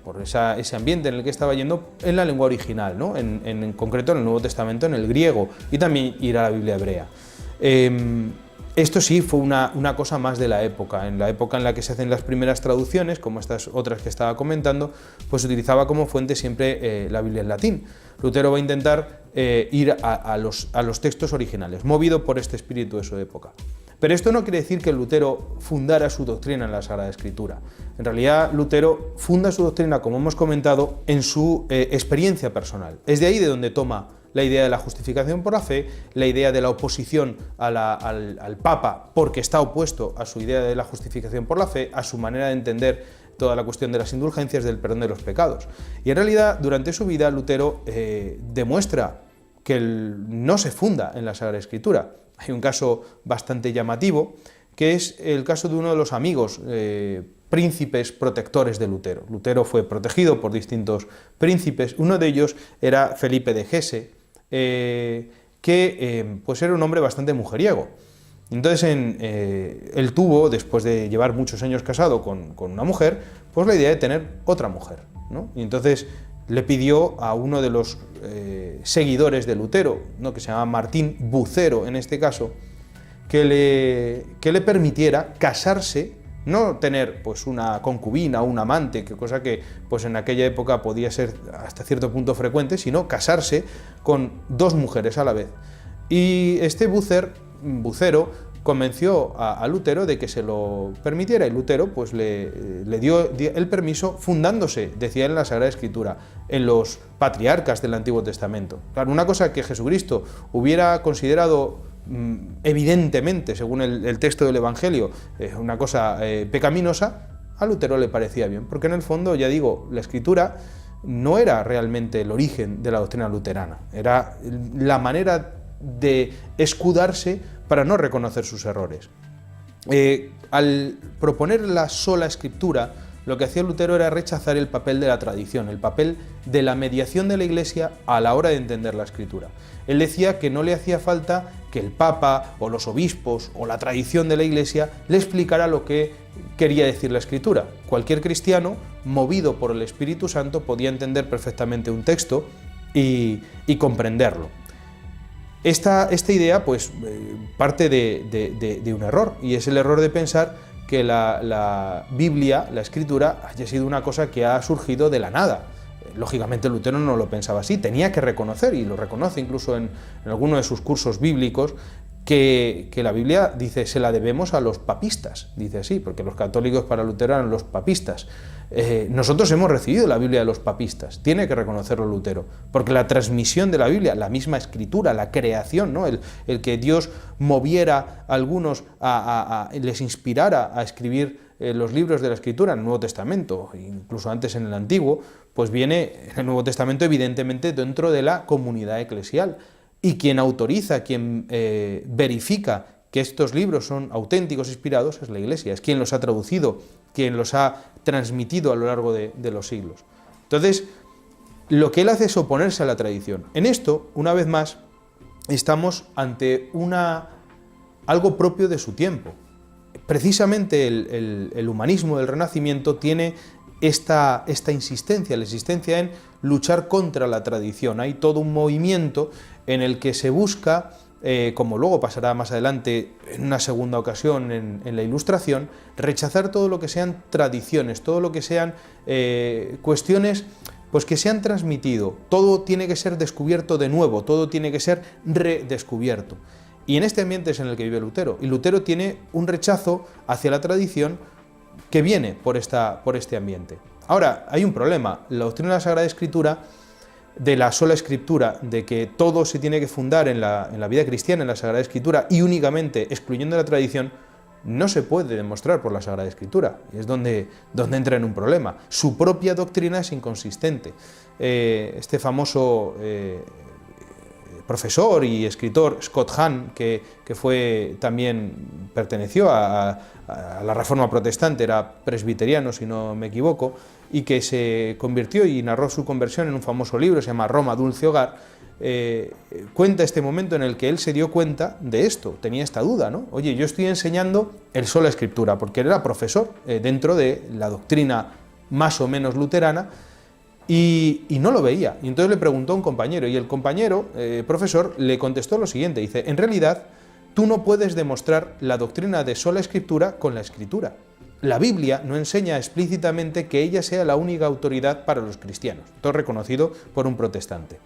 por ese ambiente en el que estaba yendo, en la lengua original, ¿no? En concreto en el Nuevo Testamento, en el griego, y también ir a la Biblia hebrea. Esto sí fue una cosa más de la época. En la época en la que se hacen las primeras traducciones, como estas otras que estaba comentando, pues se utilizaba como fuente siempre la Biblia en latín. Lutero va a intentar ir a los textos originales, movido por este espíritu de su época. Pero esto no quiere decir que Lutero fundara su doctrina en la Sagrada Escritura. En realidad, Lutero funda su doctrina, como hemos comentado, en su experiencia personal. Es de ahí de donde toma la idea de la justificación por la fe, la idea de la oposición al Papa, porque está opuesto a su idea de la justificación por la fe, a su manera de entender toda la cuestión de las indulgencias, del perdón de los pecados. Y en realidad, durante su vida, Lutero demuestra que no se funda en la Sagrada Escritura. Hay un caso bastante llamativo, que es el caso de uno de los amigos príncipes protectores de Lutero. Lutero fue protegido por distintos príncipes. Uno de ellos era Felipe de Hesse, que pues era un hombre bastante mujeriego. Entonces él tuvo, después de llevar muchos años casado con una mujer, pues la idea de tener otra mujer, ¿no? Y entonces le pidió a uno de los seguidores de Lutero, ¿no? Que se llama Martín Bucero en este caso, que le permitiera casarse, no tener pues una concubina o un amante, cosa que pues en aquella época podía ser hasta cierto punto frecuente, sino casarse con 2 mujeres a la vez. Y este Bucero convenció a Lutero de que se lo permitiera, y Lutero pues le dio el permiso, fundándose, decía en la Sagrada Escritura, en los patriarcas del Antiguo Testamento. Claro, una cosa que Jesucristo hubiera considerado evidentemente, según el texto del Evangelio, una cosa pecaminosa, a Lutero le parecía bien, porque en el fondo, ya digo, la Escritura no era realmente el origen de la doctrina luterana, era la manera de escudarse para no reconocer sus errores. Al proponer la sola Escritura, lo que hacía Lutero era rechazar el papel de la tradición, el papel de la mediación de la Iglesia a la hora de entender la Escritura. Él decía que no le hacía falta que el Papa o los obispos o la tradición de la Iglesia le explicara lo que quería decir la Escritura. Cualquier cristiano, movido por el Espíritu Santo, podía entender perfectamente un texto y comprenderlo. Esta idea pues parte de un error, y es el error de pensar que la Biblia, la Escritura, haya sido una cosa que ha surgido de la nada. Lógicamente Lutero no lo pensaba así, tenía que reconocer, y lo reconoce incluso en alguno de sus cursos bíblicos, que la Biblia, dice, se la debemos a los papistas, dice así, porque los católicos para Lutero eran los papistas. Nosotros hemos recibido la Biblia de los papistas, tiene que reconocerlo Lutero, porque la transmisión de la Biblia, la misma Escritura, la creación, ¿no? el que Dios moviera a algunos, les inspirara a escribir los libros de la Escritura en el Nuevo Testamento, incluso antes en el Antiguo, pues viene en el Nuevo Testamento evidentemente dentro de la comunidad eclesial. Y quien autoriza, quien verifica que estos libros son auténticos, inspirados, es la Iglesia, es quien los ha traducido, quien los ha transmitido a lo largo de los siglos. Entonces, lo que él hace es oponerse a la tradición. En esto, una vez más, estamos ante algo propio de su tiempo. Precisamente el humanismo del Renacimiento tiene esta insistencia, la insistencia en luchar contra la tradición. Hay todo un movimiento en el que se busca, como luego pasará más adelante en una segunda ocasión en la Ilustración, rechazar todo lo que sean tradiciones, todo lo que sean cuestiones pues que se han transmitido. Todo tiene que ser descubierto de nuevo, todo tiene que ser redescubierto. Y en este ambiente es en el que vive Lutero. Y Lutero tiene un rechazo hacia la tradición que viene por este ambiente. Ahora, hay un problema. La doctrina de la Sagrada Escritura, de la sola Escritura, de que todo se tiene que fundar en la vida cristiana, en la Sagrada Escritura, y únicamente excluyendo la tradición, no se puede demostrar por la Sagrada Escritura. Y es donde entra en un problema. Su propia doctrina es inconsistente. Este famoso profesor y escritor Scott Hahn, que también perteneció a la Reforma Protestante, era presbiteriano si no me equivoco, y que se convirtió y narró su conversión en un famoso libro, se llama Roma, Dulce Hogar. Cuenta este momento en el que él se dio cuenta de esto, tenía esta duda, ¿no? Oye, yo estoy enseñando el sola Escritura, porque él era profesor dentro de la doctrina más o menos luterana, y no lo veía. Y entonces le preguntó a un compañero, y el compañero, profesor, le contestó lo siguiente, dice: en realidad, tú no puedes demostrar la doctrina de sola Escritura con la Escritura. La Biblia no enseña explícitamente que ella sea la única autoridad para los cristianos, todo reconocido por un protestante.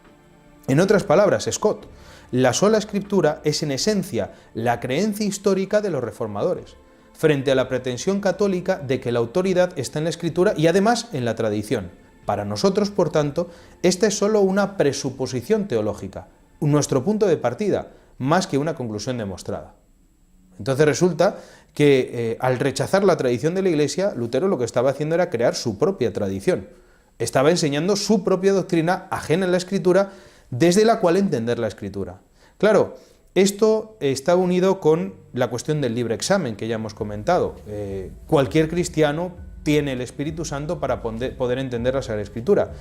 En otras palabras, Scott, la sola Escritura es en esencia la creencia histórica de los reformadores, frente a la pretensión católica de que la autoridad está en la Escritura y además en la tradición. Para nosotros, por tanto, esta es solo una presuposición teológica, nuestro punto de partida, más que una conclusión demostrada. Entonces resulta que al rechazar la tradición de la Iglesia, Lutero lo que estaba haciendo era crear su propia tradición. Estaba enseñando su propia doctrina ajena a la Escritura, desde la cual entender la Escritura. Claro, esto está unido con la cuestión del libre examen que ya hemos comentado. Cualquier cristiano tiene el Espíritu Santo para poder entender la Sagrada Escritura.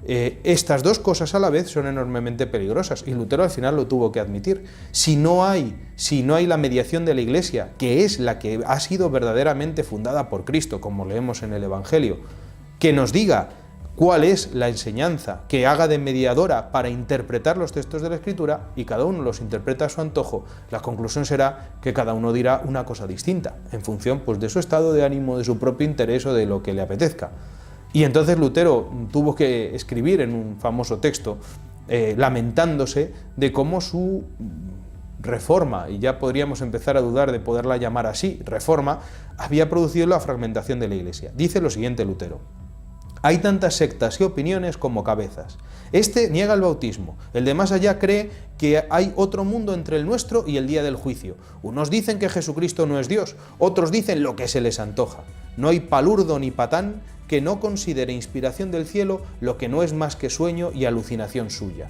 Estas dos cosas a la vez son enormemente peligrosas y Lutero al final lo tuvo que admitir. Si no hay la mediación de la Iglesia, que es la que ha sido verdaderamente fundada por Cristo, como leemos en el Evangelio, que nos diga cuál es la enseñanza que haga de mediadora para interpretar los textos de la Escritura, y cada uno los interpreta a su antojo, la conclusión será que cada uno dirá una cosa distinta, en función pues, de su estado de ánimo, de su propio interés o de lo que le apetezca. Y entonces Lutero tuvo que escribir en un famoso texto, lamentándose de cómo su reforma, y ya podríamos empezar a dudar de poderla llamar así, reforma, había producido la fragmentación de la Iglesia. Dice lo siguiente Lutero: hay tantas sectas y opiniones como cabezas. Este niega el bautismo, el de más allá cree que hay otro mundo entre el nuestro y el día del juicio. Unos dicen que Jesucristo no es Dios, otros dicen lo que se les antoja. No hay palurdo ni patán que no considere inspiración del cielo lo que no es más que sueño y alucinación suya.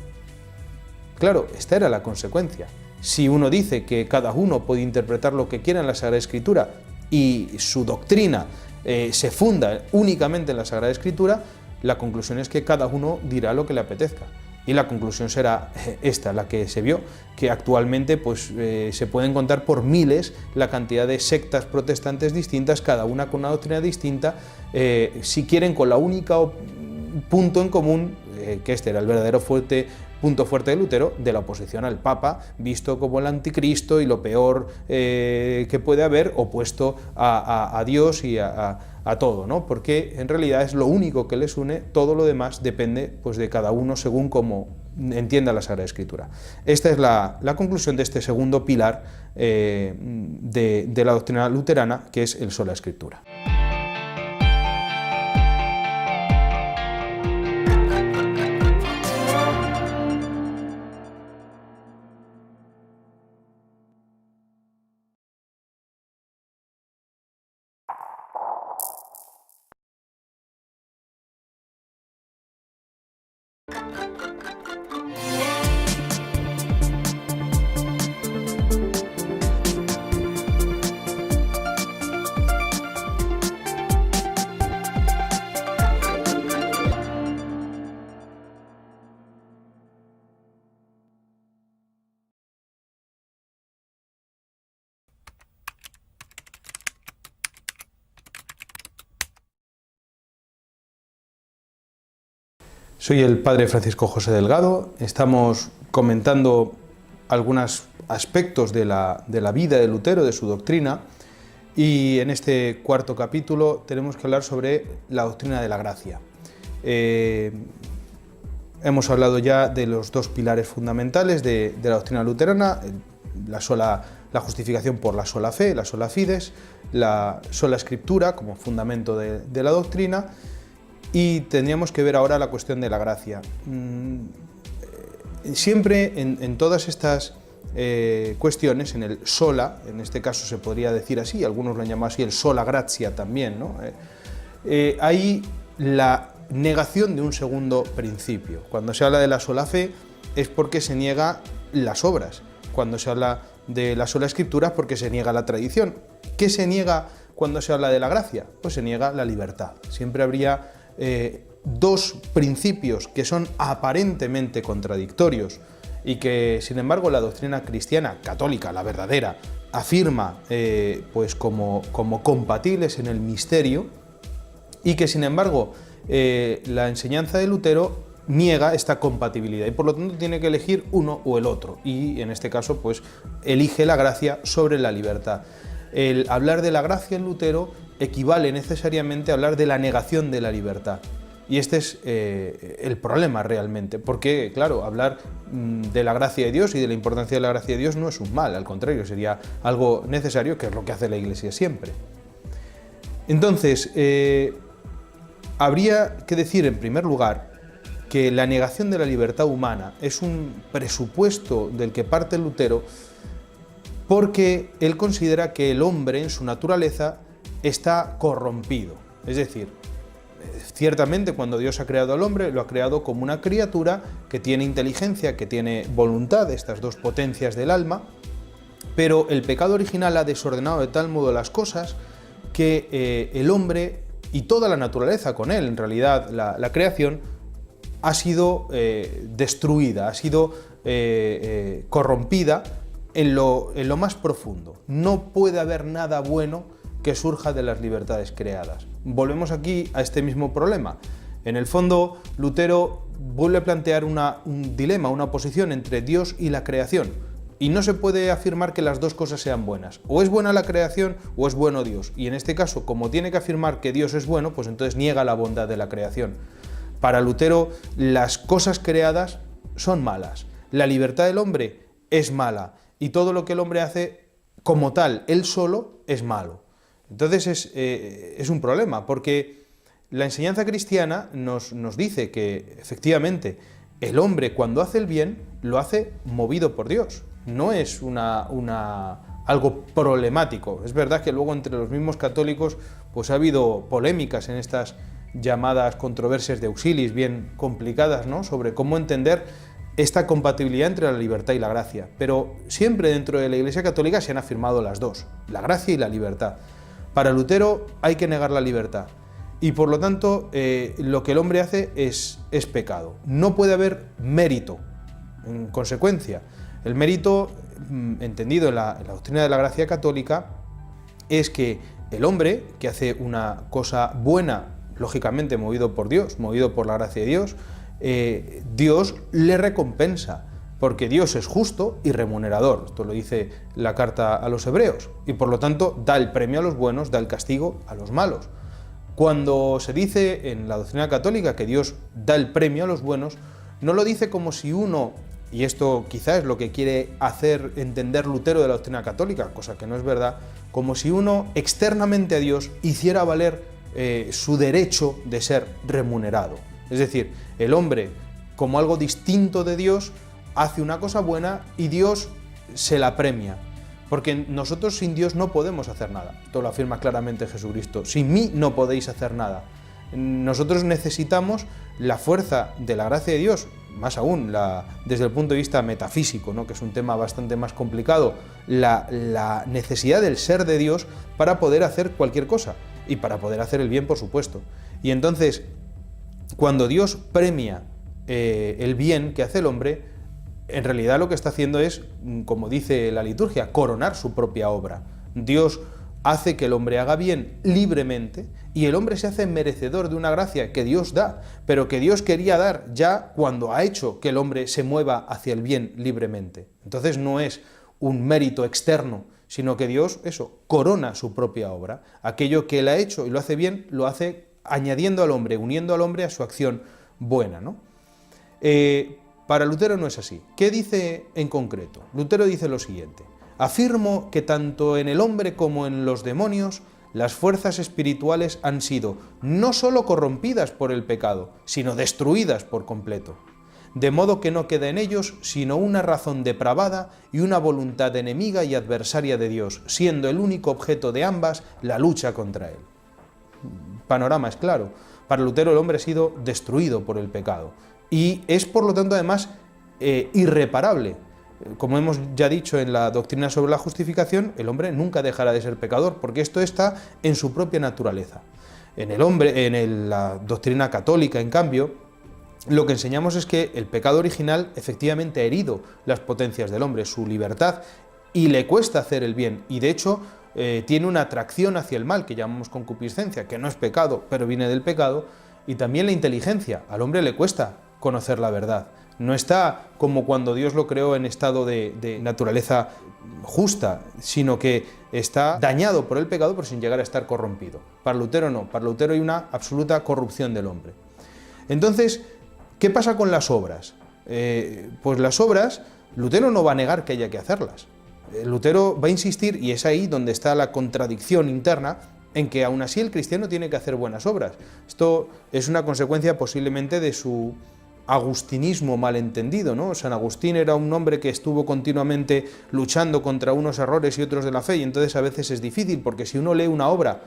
Claro, esta era la consecuencia. Si uno dice que cada uno puede interpretar lo que quiera en la Sagrada Escritura y su doctrina se funda únicamente en la Sagrada Escritura, la conclusión es que cada uno dirá lo que le apetezca. Y la conclusión será esta, la que se vio, que actualmente pues, se pueden contar por miles la cantidad de sectas protestantes distintas, cada una con una doctrina distinta, si quieren con la única punto en común, que este era el verdadero punto fuerte de Lutero, de la oposición al Papa, visto como el anticristo y lo peor que puede haber, opuesto a Dios y a todo, ¿no? Porque en realidad es lo único que les une, todo lo demás depende pues, de cada uno según cómo entienda la Sagrada Escritura. Esta es la conclusión de este segundo pilar de la doctrina luterana, que es el sola Escritura. Soy el padre Francisco José Delgado. Estamos comentando algunos aspectos de la vida de Lutero, de su doctrina, y en este cuarto capítulo tenemos que hablar sobre la doctrina de la gracia. Hemos hablado ya de los dos pilares fundamentales de la doctrina luterana, la justificación por la sola fe, la sola fides, la sola escritura como fundamento de la doctrina, y tendríamos que ver ahora la cuestión de la gracia. Siempre en todas estas cuestiones, en el sola, en este caso se podría decir así, algunos lo han llamado así, el sola gratia también, ¿no? Hay la negación de un segundo principio. Cuando se habla de la sola fe es porque se niega las obras. Cuando se habla de la sola escritura es porque se niega la tradición. ¿Qué se niega cuando se habla de la gracia? Pues se niega la libertad. Siempre habría dos principios que son aparentemente contradictorios y que, sin embargo, la doctrina cristiana católica, la verdadera, afirma pues como compatibles en el misterio, y que, sin embargo, la enseñanza de Lutero niega esta compatibilidad y por lo tanto tiene que elegir uno o el otro, y en este caso pues elige la gracia sobre la libertad. El hablar de la gracia en Lutero equivale necesariamente a hablar de la negación de la libertad, y este es el problema realmente, porque claro, hablar de la gracia de Dios y de la importancia de la gracia de Dios no es un mal, al contrario, sería algo necesario, que es lo que hace la Iglesia siempre. Entonces, habría que decir en primer lugar que la negación de la libertad humana es un presupuesto del que parte Lutero, porque él considera que el hombre en su naturaleza está corrompido. Es decir, ciertamente cuando Dios ha creado al hombre, lo ha creado como una criatura que tiene inteligencia, que tiene voluntad, estas dos potencias del alma, pero el pecado original ha desordenado de tal modo las cosas que el hombre y toda la naturaleza con él, en realidad la creación, ha sido destruida, ha sido corrompida en lo más profundo. No puede haber nada bueno que surja de las libertades creadas. Volvemos aquí a este mismo problema. En el fondo, Lutero vuelve a plantear un dilema, una oposición entre Dios y la creación. Y no se puede afirmar que las dos cosas sean buenas. O es buena la creación o es bueno Dios. Y en este caso, como tiene que afirmar que Dios es bueno, pues entonces niega la bondad de la creación. Para Lutero, las cosas creadas son malas. La libertad del hombre es mala. Y todo lo que el hombre hace como tal, él solo, es malo. Entonces es un problema, porque la enseñanza cristiana nos dice que efectivamente el hombre, cuando hace el bien, lo hace movido por Dios. No es algo problemático. Es verdad que luego entre los mismos católicos pues ha habido polémicas en estas llamadas controversias de auxilis bien complicadas, ¿no?, sobre cómo entender esta compatibilidad entre la libertad y la gracia. Pero siempre dentro de la Iglesia Católica se han afirmado las dos, la gracia y la libertad. Para Lutero hay que negar la libertad y por lo tanto lo que el hombre hace es pecado. No puede haber mérito. En consecuencia, el mérito, entendido en la doctrina de la gracia católica, es que el hombre que hace una cosa buena, lógicamente movido por Dios, movido por la gracia de Dios, Dios le recompensa, porque Dios es justo y remunerador. Esto lo dice la carta a los Hebreos, y por lo tanto da el premio a los buenos, da el castigo a los malos. Cuando se dice en la doctrina católica que Dios da el premio a los buenos, no lo dice como si uno, y esto quizás es lo que quiere hacer entender Lutero de la doctrina católica, cosa que no es verdad, como si uno externamente a Dios hiciera valer su derecho de ser remunerado. Es decir, el hombre, como algo distinto de Dios, hace una cosa buena y Dios se la premia. Porque nosotros sin Dios no podemos hacer nada. Esto lo afirma claramente Jesucristo. Sin mí no podéis hacer nada. Nosotros necesitamos la fuerza de la gracia de Dios, más aún desde el punto de vista metafísico, ¿no?, que es un tema bastante más complicado, la necesidad del ser de Dios para poder hacer cualquier cosa y para poder hacer el bien, por supuesto. Y entonces, cuando Dios premia el bien que hace el hombre, en realidad lo que está haciendo es, como dice la liturgia, coronar su propia obra. Dios hace que el hombre haga bien libremente y el hombre se hace merecedor de una gracia que Dios da, pero que Dios quería dar ya cuando ha hecho que el hombre se mueva hacia el bien libremente. Entonces no es un mérito externo, sino que Dios, corona su propia obra. Aquello que él ha hecho y lo hace bien, lo hace añadiendo al hombre, uniendo al hombre a su acción buena, ¿no? Para Lutero no es así. ¿Qué dice en concreto? Lutero dice lo siguiente: afirmo que tanto en el hombre como en los demonios las fuerzas espirituales han sido no sólo corrompidas por el pecado, sino destruidas por completo, de modo que no queda en ellos sino una razón depravada y una voluntad enemiga y adversaria de Dios, siendo el único objeto de ambas la lucha contra él. El panorama es claro. Para Lutero el hombre ha sido destruido por el pecado y es por lo tanto además irreparable. Como hemos ya dicho en la doctrina sobre la justificación, el hombre nunca dejará de ser pecador, porque esto está en su propia naturaleza. En la doctrina católica, en cambio, lo que enseñamos es que el pecado original efectivamente ha herido las potencias del hombre, su libertad, y le cuesta hacer el bien, y de hecho tiene una atracción hacia el mal, que llamamos concupiscencia, que no es pecado, pero viene del pecado, y también la inteligencia. Al hombre le cuesta conocer la verdad. No está como cuando Dios lo creó en estado de naturaleza justa, sino que está dañado por el pecado, pero sin llegar a estar corrompido. Para Lutero no, para Lutero hay una absoluta corrupción del hombre. Entonces, ¿qué pasa con las obras? Pues las obras, Lutero no va a negar que haya que hacerlas. Lutero va a insistir, y es ahí donde está la contradicción interna, en que aún así el cristiano tiene que hacer buenas obras. Esto es una consecuencia posiblemente de su agustinismo malentendido, ¿no? San Agustín era un hombre que estuvo continuamente luchando contra unos errores y otros de la fe, y entonces a veces es difícil, porque si uno lee una obra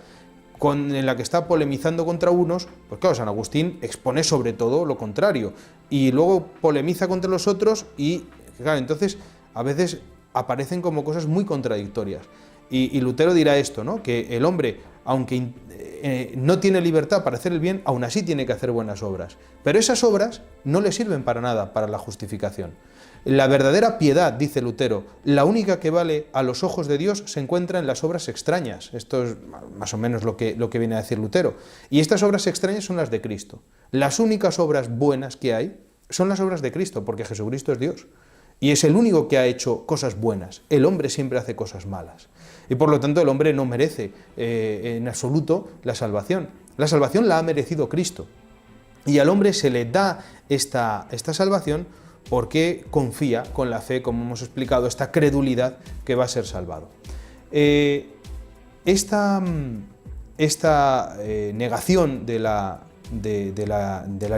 en la que está polemizando contra unos, pues claro, San Agustín expone sobre todo lo contrario, y luego polemiza contra los otros, y claro, entonces a veces aparecen como cosas muy contradictorias. Y Lutero dirá esto, ¿no? Que el hombre, aunque no tiene libertad para hacer el bien, aún así tiene que hacer buenas obras. Pero esas obras no le sirven para nada para la justificación. La verdadera piedad, dice Lutero, la única que vale a los ojos de Dios, se encuentra en las obras extrañas. Esto es más o menos lo que viene a decir Lutero. Y estas obras extrañas son las de Cristo. Las únicas obras buenas que hay son las obras de Cristo, porque Jesucristo es Dios. Y es el único que ha hecho cosas buenas. El hombre siempre hace cosas malas. Y por lo tanto el hombre no merece en absoluto la salvación. La salvación la ha merecido Cristo. Y al hombre se le da esta salvación porque confía con la fe, como hemos explicado, esta credulidad que va a ser salvado. Esta negación de la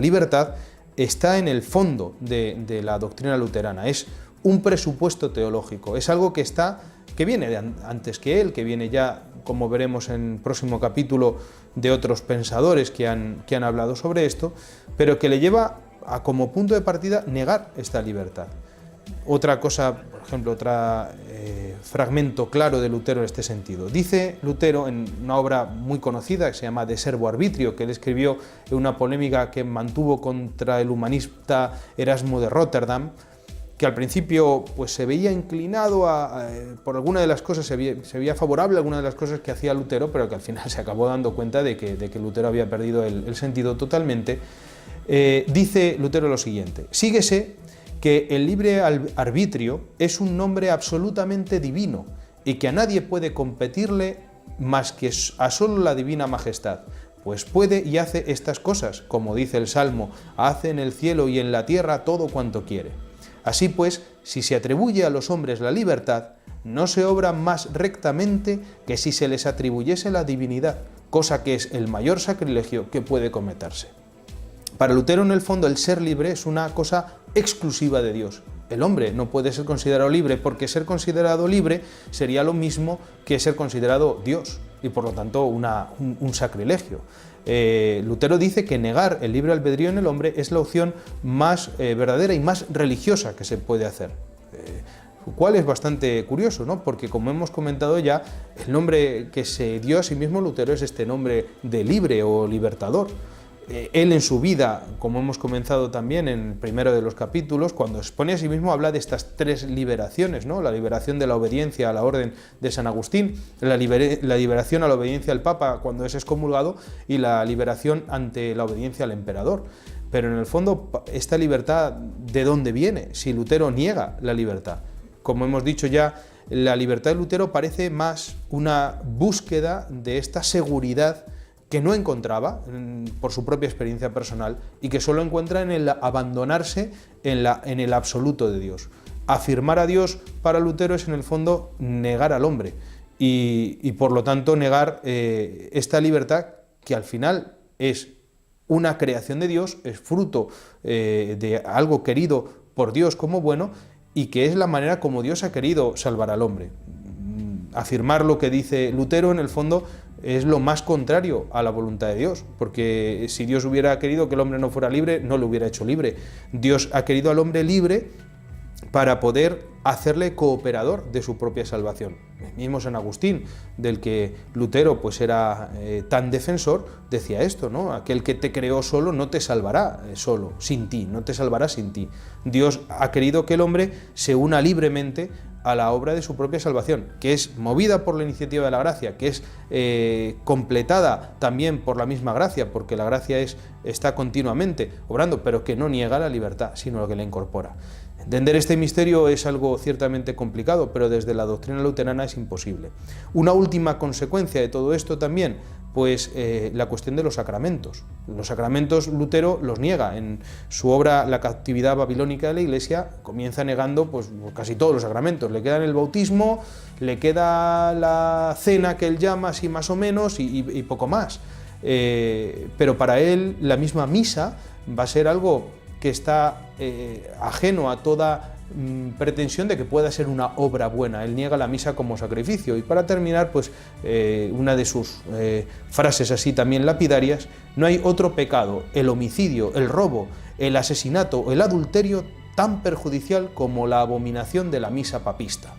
libertad está en el fondo de la doctrina luterana. Es un presupuesto teológico, es algo que viene de antes que él, que viene ya, como veremos en el próximo capítulo, de otros pensadores que han hablado sobre esto, pero que le lleva a, como punto de partida, negar esta libertad. Otra cosa, por ejemplo, otro fragmento claro de Lutero en este sentido. Dice Lutero en una obra muy conocida que se llama De Servo Arbitrio, que él escribió en una polémica que mantuvo contra el humanista Erasmo de Rotterdam, que al principio pues se veía inclinado por alguna de las cosas, se veía favorable a alguna de las cosas que hacía Lutero, pero que al final se acabó dando cuenta de que Lutero había perdido el sentido totalmente. Dice Lutero lo siguiente: síguese que el libre arbitrio es un nombre absolutamente divino y que a nadie puede competirle más que a solo la divina majestad, pues puede y hace estas cosas, como dice el Salmo: hace en el cielo y en la tierra todo cuanto quiere. Así pues, si se atribuye a los hombres la libertad, no se obra más rectamente que si se les atribuyese la divinidad, cosa que es el mayor sacrilegio que puede cometerse. Para Lutero, en el fondo, el ser libre es una cosa exclusiva de Dios. El hombre no puede ser considerado libre, porque ser considerado libre sería lo mismo que ser considerado Dios, y por lo tanto un sacrilegio. Lutero dice que negar el libre albedrío en el hombre es la opción más verdadera y más religiosa que se puede hacer. Lo cual es bastante curioso, ¿no? Porque, como hemos comentado ya, el nombre que se dio a sí mismo Lutero es este nombre de libre o libertador. Él en su vida, como hemos comenzado también en el primero de los capítulos, cuando expone a sí mismo habla de estas tres liberaciones, ¿no? La liberación de la obediencia a la orden de San Agustín, la liberación a la obediencia al Papa cuando es excomulgado y la liberación ante la obediencia al emperador. Pero en el fondo, ¿esta libertad de dónde viene? Si Lutero niega la libertad. Como hemos dicho ya, la libertad de Lutero parece más una búsqueda de esta seguridad que no encontraba por su propia experiencia personal y que solo encuentra en el abandonarse en el absoluto de Dios. Afirmar a Dios para Lutero es en el fondo negar al hombre y por lo tanto negar esta libertad que al final es una creación de Dios, es fruto de algo querido por Dios como bueno y que es la manera como Dios ha querido salvar al hombre. Afirmar lo que dice Lutero en el fondo es lo más contrario a la voluntad de Dios, porque si Dios hubiera querido que el hombre no fuera libre, no lo hubiera hecho libre. Dios ha querido al hombre libre para poder hacerle cooperador de su propia salvación. El mismo San Agustín, del que Lutero pues era tan defensor, decía esto, ¿no? Aquel que te creó solo no te salvará solo, sin ti, no te salvará sin ti. Dios ha querido que el hombre se una libremente a la obra de su propia salvación, que es movida por la iniciativa de la gracia, que es completada también por la misma gracia, porque la gracia está continuamente obrando, pero que no niega la libertad, sino lo que la incorpora. Entender este misterio es algo ciertamente complicado, pero desde la doctrina luterana es imposible. Una última consecuencia de todo esto también, pues la cuestión de los sacramentos. Los sacramentos Lutero los niega. En su obra La cautividad babilónica de la Iglesia comienza negando pues casi todos los sacramentos. Le quedan el bautismo, le queda la cena que él llama así más o menos y poco más. Pero para él la misma misa va a ser algo que está ajeno a toda pretensión de que pueda ser una obra buena. Él niega la misa como sacrificio. Y para terminar, pues una de sus frases así también lapidarias: no hay otro pecado, el homicidio, el robo, el asesinato o el adulterio tan perjudicial como la abominación de la misa papista.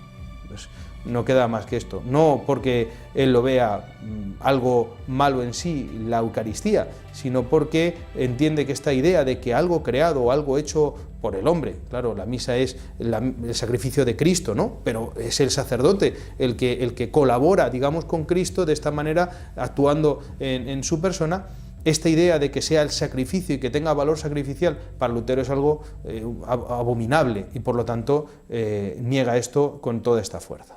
Pues no queda más que esto, no porque él lo vea algo malo en sí, la Eucaristía, sino porque entiende que esta idea de que algo creado o algo hecho por el hombre, claro, la misa es el sacrificio de Cristo, ¿no? Pero es el sacerdote el que colabora, digamos, con Cristo de esta manera, actuando en su persona. Esta idea de que sea el sacrificio y que tenga valor sacrificial para Lutero es algo abominable y por lo tanto niega esto con toda esta fuerza.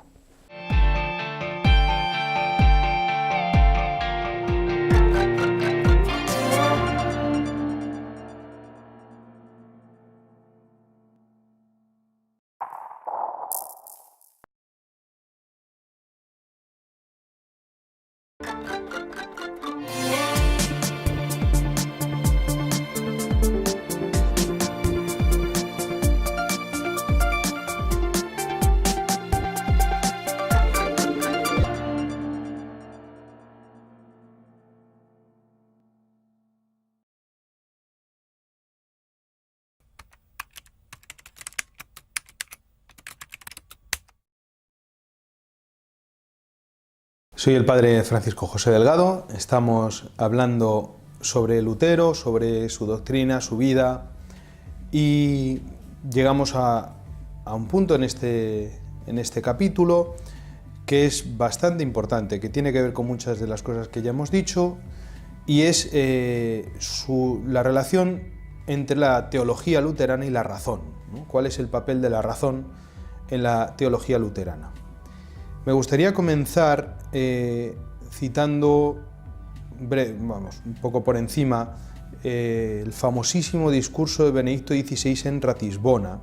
Soy el padre Francisco José Delgado, estamos hablando sobre Lutero, sobre su doctrina, su vida, y llegamos a un punto en este capítulo que es bastante importante, que tiene que ver con muchas de las cosas que ya hemos dicho, y es la relación entre la teología luterana y la razón, ¿no? ¿Cuál es el papel de la razón en la teología luterana? Me gustaría comenzar citando, un poco por encima, el famosísimo discurso de Benedicto XVI en Ratisbona,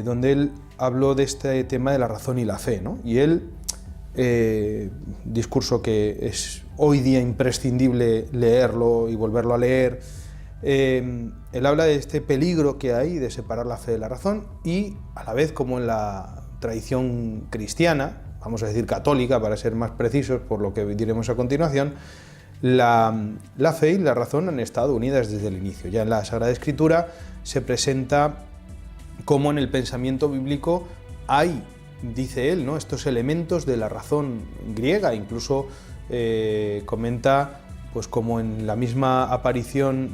donde él habló de este tema de la razón y la fe, ¿no? Y él, discurso que es hoy día imprescindible leerlo y volverlo a leer, él habla de este peligro que hay de separar la fe de la razón y, a la vez, como en la tradición cristiana, vamos a decir católica para ser más precisos por lo que diremos a continuación, la fe y la razón han estado unidas desde el inicio. Ya en la Sagrada Escritura se presenta cómo en el pensamiento bíblico hay, dice él, ¿no?, estos elementos de la razón griega. Incluso comenta pues como en la misma aparición,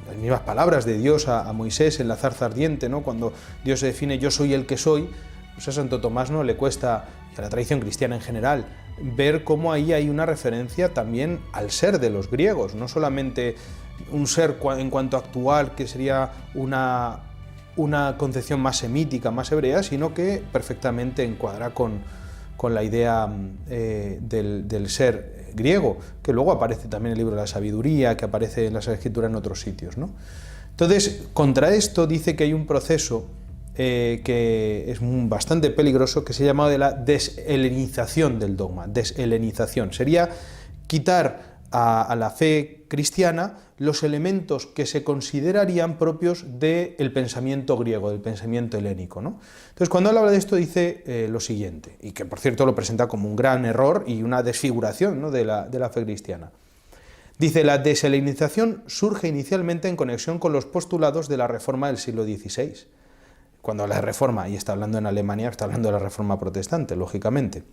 las mismas palabras de Dios a Moisés en la zarza ardiente, ¿no? Cuando Dios se define yo soy el que soy, pues a Santo Tomás no le cuesta, y a la tradición cristiana en general, ver cómo ahí hay una referencia también al ser de los griegos, no solamente un ser en cuanto actual que sería una concepción más semítica, más hebrea, sino que perfectamente encuadra con la idea del ser griego, que luego aparece también en el libro de la sabiduría, que aparece en las escrituras en otros sitios, ¿no? Entonces, contra esto dice que hay un proceso que es bastante peligroso, que se llama de la deshelenización del dogma. Deshelenización sería quitar a la fe cristiana los elementos que se considerarían propios del pensamiento griego, del pensamiento helénico, ¿no? Entonces, cuando él habla de esto, dice lo siguiente, y que por cierto lo presenta como un gran error y una desfiguración, ¿no?, de la fe cristiana. Dice, la deshelenización surge inicialmente en conexión con los postulados de la Reforma del siglo XVI. Cuando la Reforma, y está hablando en Alemania, está hablando de la Reforma protestante, lógicamente.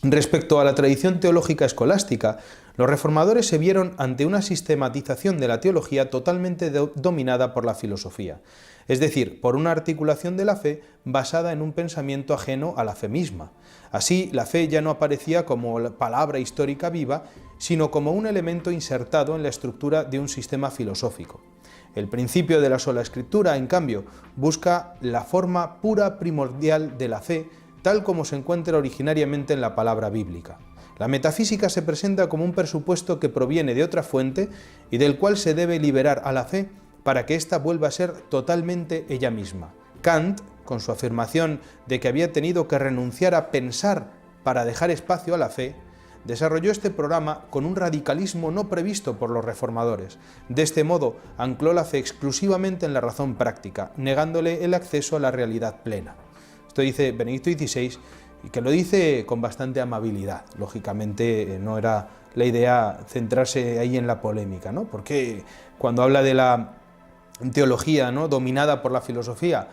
Respecto a la tradición teológica escolástica, los reformadores se vieron ante una sistematización de la teología totalmente dominada por la filosofía, es decir, por una articulación de la fe basada en un pensamiento ajeno a la fe misma. Así, la fe ya no aparecía como palabra histórica viva, sino como un elemento insertado en la estructura de un sistema filosófico. El principio de la sola escritura, en cambio, busca la forma pura primordial de la fe, tal como se encuentra originariamente en la palabra bíblica. La metafísica se presenta como un presupuesto que proviene de otra fuente y del cual se debe liberar a la fe para que ésta vuelva a ser totalmente ella misma. Kant, con su afirmación de que había tenido que renunciar a pensar para dejar espacio a la fe, desarrolló este programa con un radicalismo no previsto por los reformadores. De este modo, ancló la fe exclusivamente en la razón práctica, negándole el acceso a la realidad plena. Esto dice Benedicto XVI, y que lo dice con bastante amabilidad. Lógicamente no era la idea centrarse ahí en la polémica, ¿no? Porque cuando habla de la teología, ¿no?, dominada por la filosofía,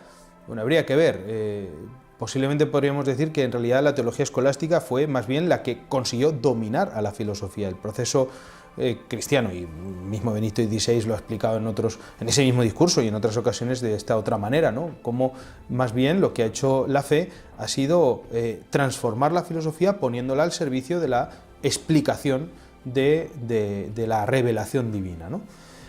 bueno, habría que ver. Posiblemente podríamos decir que en realidad la teología escolástica fue más bien la que consiguió dominar a la filosofía. El proceso cristiano, y mismo Benedicto XVI lo ha explicado en ese mismo discurso y en otras ocasiones de esta otra manera, ¿no? Como más bien lo que ha hecho la fe ha sido transformar la filosofía poniéndola al servicio de la explicación de la revelación divina, ¿no?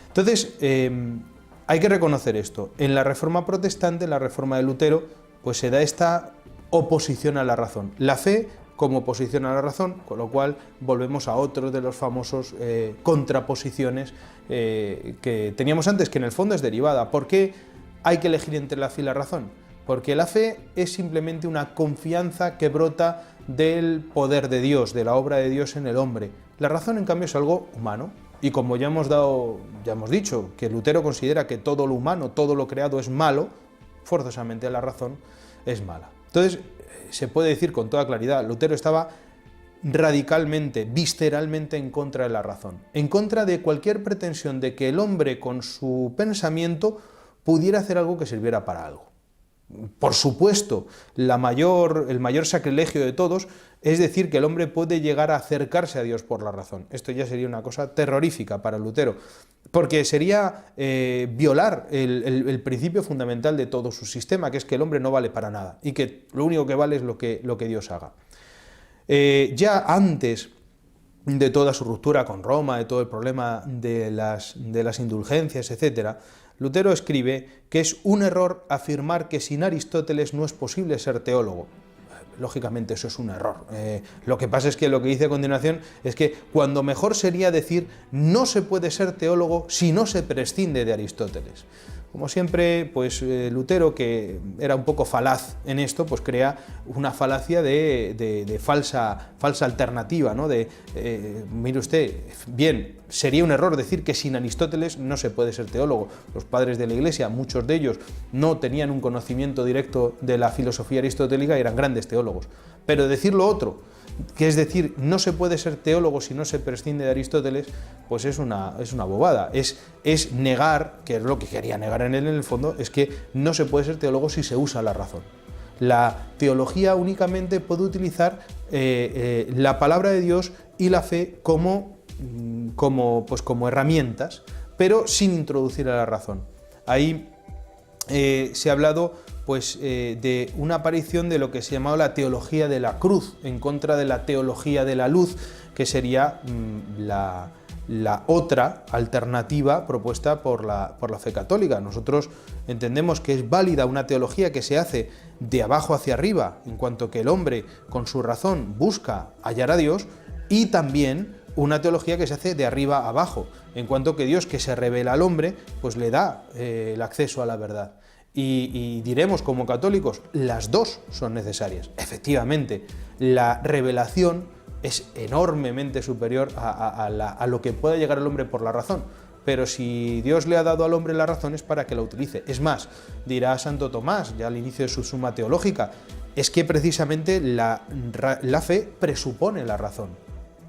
Entonces, hay que reconocer esto. En la Reforma protestante, en la Reforma de Lutero, pues se da esta oposición a la razón. La fe como oposición a la razón, con lo cual volvemos a otro de los famosos contraposiciones que teníamos antes, que en el fondo es derivada. ¿Por qué hay que elegir entre la fe y la razón? Porque la fe es simplemente una confianza que brota del poder de Dios, de la obra de Dios en el hombre. La razón, en cambio, es algo humano. Y como ya hemos dicho, que Lutero considera que todo lo humano, todo lo creado es malo, forzosamente la razón es mala. Entonces, se puede decir con toda claridad, Lutero estaba radicalmente, visceralmente en contra de la razón, en contra de cualquier pretensión de que el hombre con su pensamiento pudiera hacer algo que sirviera para algo. Por supuesto, el mayor sacrilegio de todos es decir que el hombre puede llegar a acercarse a Dios por la razón. Esto ya sería una cosa terrorífica para Lutero, porque sería violar el principio fundamental de todo su sistema, que es que el hombre no vale para nada y que lo único que vale es lo que Dios haga. Ya antes de toda su ruptura con Roma, de todo el problema de las indulgencias, etc., Lutero escribe que es un error afirmar que sin Aristóteles no es posible ser teólogo. Lógicamente eso es un error. Lo que pasa es que lo que dice a continuación es que cuando mejor sería decir no se puede ser teólogo si no se prescinde de Aristóteles. Como siempre, pues Lutero, que era un poco falaz en esto, pues crea una falacia de falsa alternativa, ¿no? Mire usted, bien, sería un error decir que sin Aristóteles no se puede ser teólogo. Los padres de la Iglesia, muchos de ellos, no tenían un conocimiento directo de la filosofía aristotélica y eran grandes teólogos. Pero decir lo otro, que es decir, no se puede ser teólogo si no se prescinde de Aristóteles, pues es una bobada, es negar, que es lo que quería negar en él en el fondo, es que no se puede ser teólogo si se usa la razón. La teología únicamente puede utilizar la palabra de Dios y la fe como como herramientas, pero sin introducir a la razón. Ahí se ha hablado de una aparición de lo que se llamaba la teología de la cruz, en contra de la teología de la luz, que sería la otra alternativa propuesta por la fe católica. Nosotros entendemos que es válida una teología que se hace de abajo hacia arriba, en cuanto que el hombre con su razón busca hallar a Dios, y también una teología que se hace de arriba a abajo, en cuanto que Dios, que se revela al hombre, pues le da el acceso a la verdad. Y diremos como católicos, las dos son necesarias. Efectivamente, la revelación es enormemente superior a lo que pueda llegar el hombre por la razón, pero si Dios le ha dado al hombre la razón es para que la utilice. Es más, dirá Santo Tomás, ya al inicio de su Suma Teológica, es que precisamente la fe presupone la razón,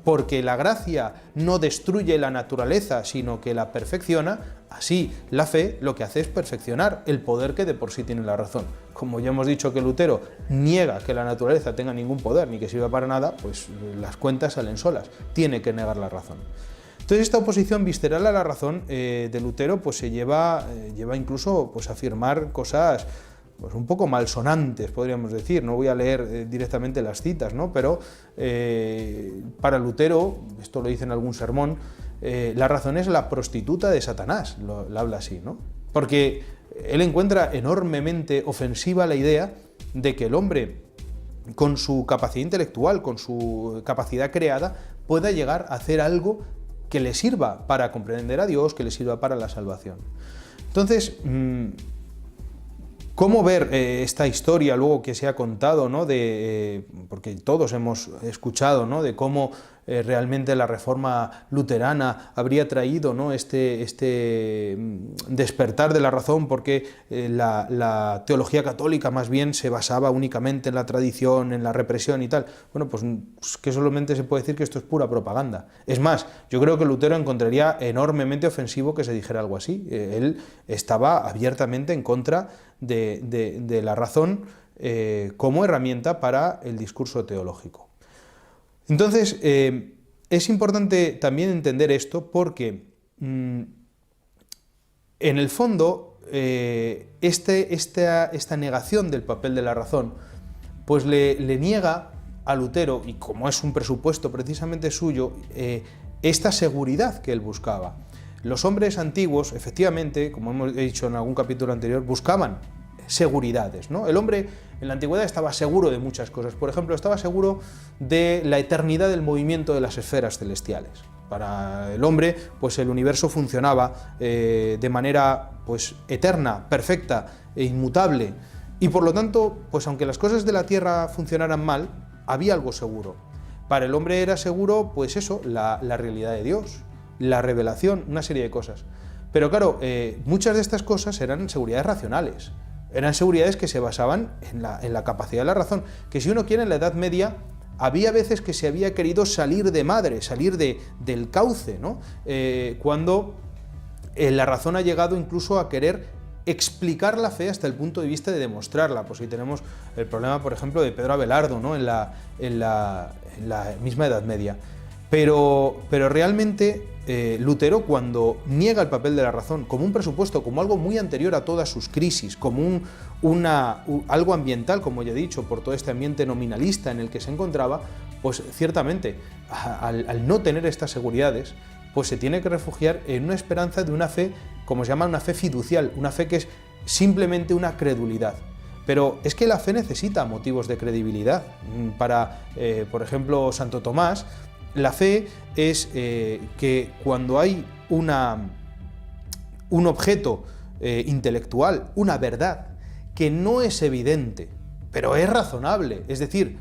porque la gracia no destruye la naturaleza, sino que la perfecciona. Así, la fe lo que hace es perfeccionar el poder que de por sí tiene la razón. Como ya hemos dicho que Lutero niega que la naturaleza tenga ningún poder ni que sirva para nada, pues las cuentas salen solas, tiene que negar la razón. Entonces esta oposición visceral a la razón de Lutero pues se lleva incluso pues, a afirmar cosas pues un poco malsonantes, podríamos decir. No voy a leer directamente las citas, ¿no? Pero para Lutero, esto lo dice en algún sermón, la razón es la prostituta de Satanás, lo habla así, ¿no? Porque él encuentra enormemente ofensiva la idea de que el hombre, con su capacidad intelectual, con su capacidad creada, pueda llegar a hacer algo que le sirva para comprender a Dios, que le sirva para la salvación. Entonces, ¿cómo ver esta historia luego que se ha contado, ¿no? Porque todos hemos escuchado, ¿no? De cómo realmente la reforma luterana habría traído, ¿no? este despertar de la razón, porque la teología católica más bien se basaba únicamente en la tradición, en la represión y tal. Bueno, pues que solamente se puede decir que esto es pura propaganda. Es más, yo creo que Lutero encontraría enormemente ofensivo que se dijera algo así. Él estaba abiertamente en contra de la razón como herramienta para el discurso teológico. Entonces, es importante también entender esto porque, en el fondo, esta negación del papel de la razón pues le niega a Lutero, y como es un presupuesto precisamente suyo, esta seguridad que él buscaba. Los hombres antiguos, efectivamente, como hemos dicho en algún capítulo anterior, buscaban seguridades, ¿no? El hombre en la antigüedad estaba seguro de muchas cosas. Por ejemplo, estaba seguro de la eternidad del movimiento de las esferas celestiales. Para el hombre, pues el universo funcionaba de manera pues eterna, perfecta e inmutable. Y por lo tanto, pues aunque las cosas de la tierra funcionaran mal, había algo seguro. Para el hombre era seguro, pues eso, la realidad de Dios, la revelación, una serie de cosas. Pero claro, muchas de estas cosas eran seguridades racionales. Eran seguridades que se basaban en la capacidad de la razón. Que si uno quiere, en la Edad Media había veces que se había querido salir de madre, salir del cauce, ¿no? Cuando la razón ha llegado incluso a querer explicar la fe hasta el punto de vista de demostrarla. Pues ahí tenemos el problema, por ejemplo, de Pedro Abelardo, ¿no? en la misma Edad Media. Pero realmente Lutero, cuando niega el papel de la razón como un presupuesto, como algo muy anterior a todas sus crisis, como algo ambiental, como ya he dicho, por todo este ambiente nominalista en el que se encontraba, pues ciertamente, al no tener estas seguridades, pues se tiene que refugiar en una esperanza de una fe, como se llama, una fe fiducial, una fe que es simplemente una credulidad. Pero es que la fe necesita motivos de credibilidad. Para, por ejemplo, Santo Tomás, la fe es que cuando hay un objeto intelectual, una verdad, que no es evidente, pero es razonable, es decir,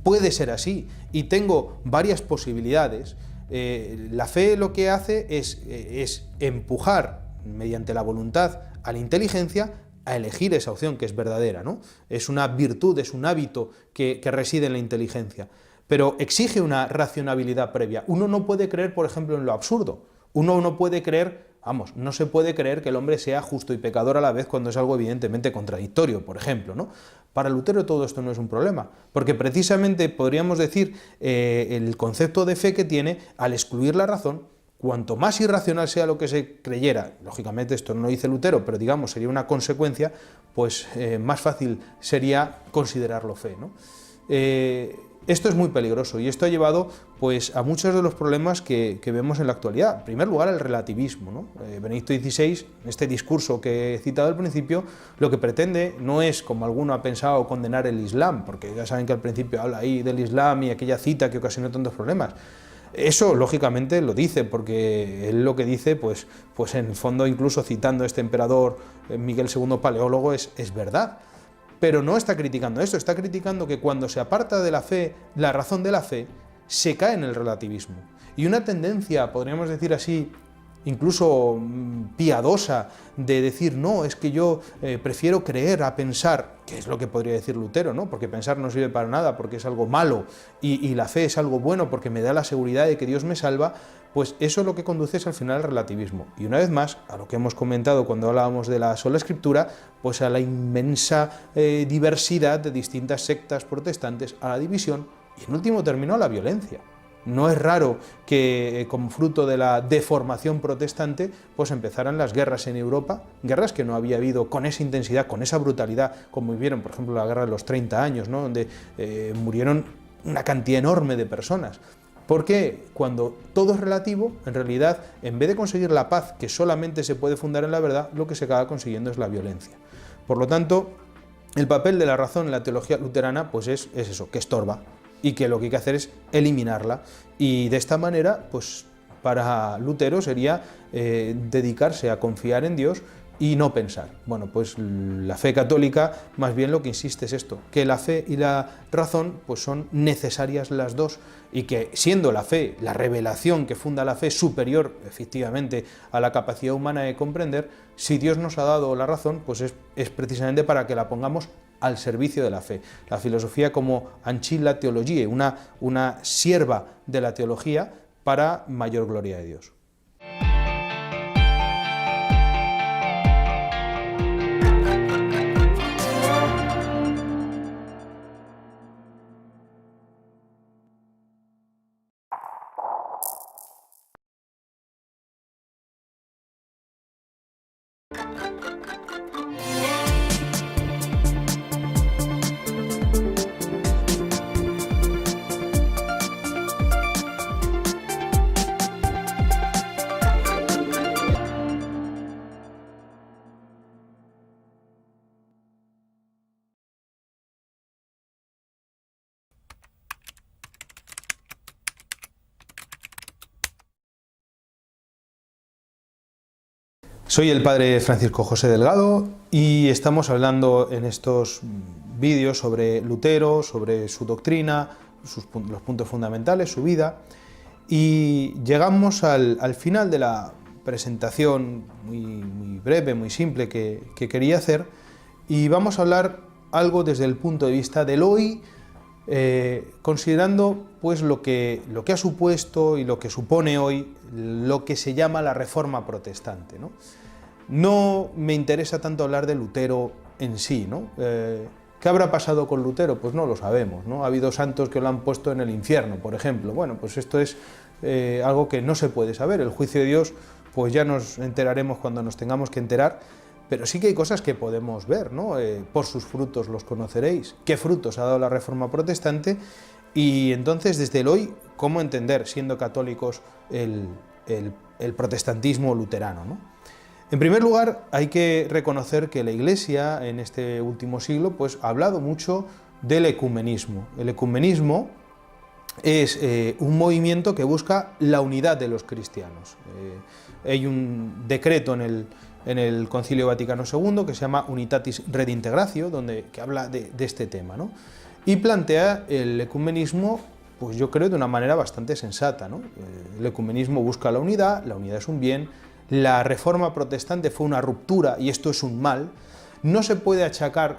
puede ser así, y tengo varias posibilidades, la fe lo que hace es empujar mediante la voluntad a la inteligencia a elegir esa opción que es verdadera, ¿no? Es una virtud, es un hábito que reside en la inteligencia. Pero exige una racionalidad previa. Uno no puede creer, por ejemplo, en lo absurdo. Uno no puede creer, Vamos, no se puede creer que el hombre sea justo y pecador a la vez cuando es algo evidentemente contradictorio, por ejemplo, ¿no? Para Lutero todo esto no es un problema, porque precisamente podríamos decir el concepto de fe que tiene al excluir la razón. Cuanto más irracional sea lo que se creyera, lógicamente esto no lo dice Lutero, pero digamos sería una consecuencia, pues más fácil sería considerarlo fe, ¿no? Esto es muy peligroso y esto ha llevado pues, a muchos de los problemas que vemos en la actualidad. En primer lugar, el relativismo, ¿no? Benedicto XVI, este discurso que he citado al principio, lo que pretende no es, como alguno ha pensado, condenar el Islam, porque ya saben que al principio habla ahí del Islam y aquella cita que ocasionó tantos problemas. Eso, lógicamente, lo dice, porque él lo que dice, pues en el fondo, incluso citando a este emperador Miguel II Paleólogo, es verdad. Pero no está criticando esto, está criticando que cuando se aparta de la fe, la razón de la fe, se cae en el relativismo. Y una tendencia, podríamos decir así, incluso piadosa, de decir, no, es que yo prefiero creer a pensar, que es lo que podría decir Lutero, ¿no? Porque pensar no sirve para nada, porque es algo malo, y la fe es algo bueno, porque me da la seguridad de que Dios me salva, pues eso es lo que conduce al final al relativismo. Y una vez más, a lo que hemos comentado cuando hablábamos de la sola escritura, pues a la inmensa diversidad de distintas sectas protestantes, a la división y en último término a la violencia. No es raro que como fruto de la deformación protestante pues empezaran las guerras en Europa, guerras que no había habido con esa intensidad, con esa brutalidad, como vivieron por ejemplo la guerra de los 30 años, ¿no? Donde murieron una cantidad enorme de personas. Porque cuando todo es relativo, en realidad, en vez de conseguir la paz que solamente se puede fundar en la verdad, lo que se acaba consiguiendo es la violencia. Por lo tanto, el papel de la razón en la teología luterana pues es eso, que estorba, y que lo que hay que hacer es eliminarla. Y de esta manera, pues para Lutero sería dedicarse a confiar en Dios y no pensar. Bueno, pues la fe católica más bien lo que insiste es esto, que la fe y la razón pues son necesarias las dos, y que siendo la fe, la revelación que funda la fe, superior efectivamente a la capacidad humana de comprender, si Dios nos ha dado la razón, pues es precisamente para que la pongamos al servicio de la fe. La filosofía como ancilla theologiae, una sierva de la teología para mayor gloria de Dios. Soy el padre Francisco José Delgado y estamos hablando en estos vídeos sobre Lutero, sobre su doctrina, los puntos fundamentales, su vida, y llegamos al final de la presentación muy breve, muy simple que quería hacer, y vamos a hablar algo desde el punto de vista del hoy, considerando pues lo que ha supuesto y lo que supone hoy lo que se llama la Reforma Protestante, ¿no? No me interesa tanto hablar de Lutero en sí, ¿no? ¿Qué habrá pasado con Lutero? Pues no lo sabemos, ¿no? Ha habido santos que lo han puesto en el infierno, por ejemplo. Bueno, pues esto es algo que no se puede saber. El juicio de Dios, pues ya nos enteraremos cuando nos tengamos que enterar, pero sí que hay cosas que podemos ver, ¿no? Por sus frutos los conoceréis. ¿Qué frutos ha dado la Reforma Protestante? Y entonces, desde el hoy, ¿cómo entender, siendo católicos, el protestantismo luterano, ¿no? En primer lugar, hay que reconocer que la Iglesia en este último siglo pues, ha hablado mucho del ecumenismo. El ecumenismo es un movimiento que busca la unidad de los cristianos. Hay un decreto en el Concilio Vaticano II que se llama Unitatis Redintegratio, que habla de este tema, ¿no? Y plantea el ecumenismo, pues yo creo, de una manera bastante sensata, ¿no? El ecumenismo busca la unidad es un bien. La Reforma Protestante fue una ruptura y esto es un mal. No se puede achacar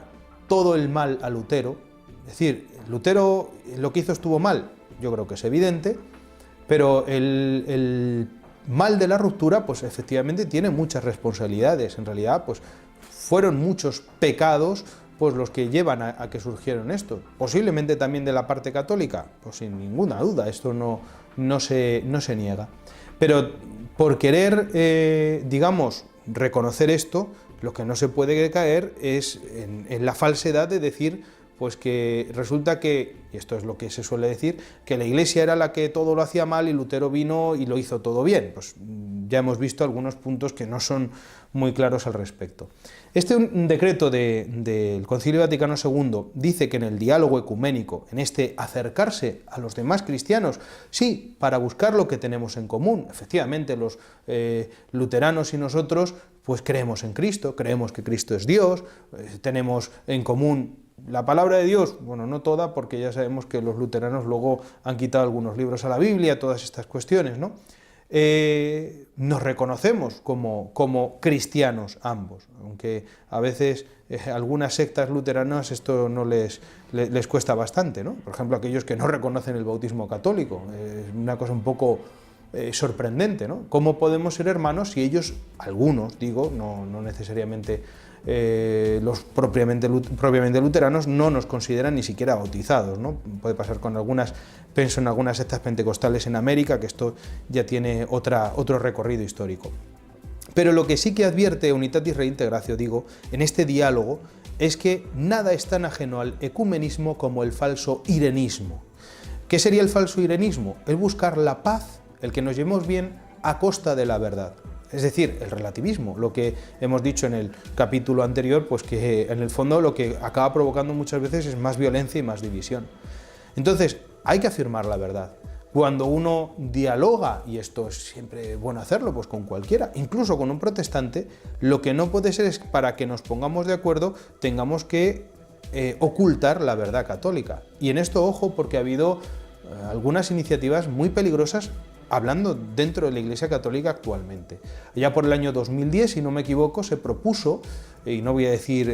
todo el mal a Lutero. Es decir, Lutero lo que hizo estuvo mal, yo creo que es evidente, pero el mal de la ruptura, pues efectivamente tiene muchas responsabilidades. En realidad, pues fueron muchos pecados pues los que llevan a que surgieron esto. Posiblemente también de la parte católica, pues sin ninguna duda, esto no se niega. Pero por querer, digamos, reconocer esto, lo que no se puede caer es en la falsedad de decir pues que resulta que, y esto es lo que se suele decir, que la Iglesia era la que todo lo hacía mal y Lutero vino y lo hizo todo bien. Pues ya hemos visto algunos puntos que no son muy claros al respecto. Un decreto del Concilio Vaticano II dice que en el diálogo ecuménico, en este acercarse a los demás cristianos, sí, para buscar lo que tenemos en común. Efectivamente, los luteranos y nosotros pues creemos en Cristo, creemos que Cristo es Dios, tenemos en común la palabra de Dios, bueno, no toda, porque ya sabemos que los luteranos luego han quitado algunos libros a la Biblia, todas estas cuestiones, ¿no? Nos reconocemos como cristianos ambos, aunque a veces algunas sectas luteranas esto no les cuesta bastante, ¿no? Por ejemplo, aquellos que no reconocen el bautismo católico, es una cosa un poco sorprendente, ¿no? ¿Cómo podemos ser hermanos si ellos, algunos, digo, no necesariamente los propiamente luteranos, no nos consideran ni siquiera bautizados, ¿no? Puede pasar con pienso en algunas sectas pentecostales en América, que esto ya tiene otro recorrido histórico. Pero lo que sí que advierte Unitatis Reintegratio, digo, en este diálogo, es que nada es tan ajeno al ecumenismo como el falso irenismo. ¿Qué sería el falso irenismo? El buscar la paz, el que nos llevemos bien a costa de la verdad. Es decir, el relativismo, lo que hemos dicho en el capítulo anterior, pues que en el fondo lo que acaba provocando muchas veces es más violencia y más división. Entonces, hay que afirmar la verdad. Cuando uno dialoga, y esto es siempre bueno hacerlo, pues con cualquiera, incluso con un protestante, lo que no puede ser es para que nos pongamos de acuerdo, tengamos que ocultar la verdad católica. Y en esto, ojo, porque ha habido algunas iniciativas muy peligrosas hablando dentro de la Iglesia Católica actualmente. Ya por el año 2010, si no me equivoco, se propuso, y no voy a decir,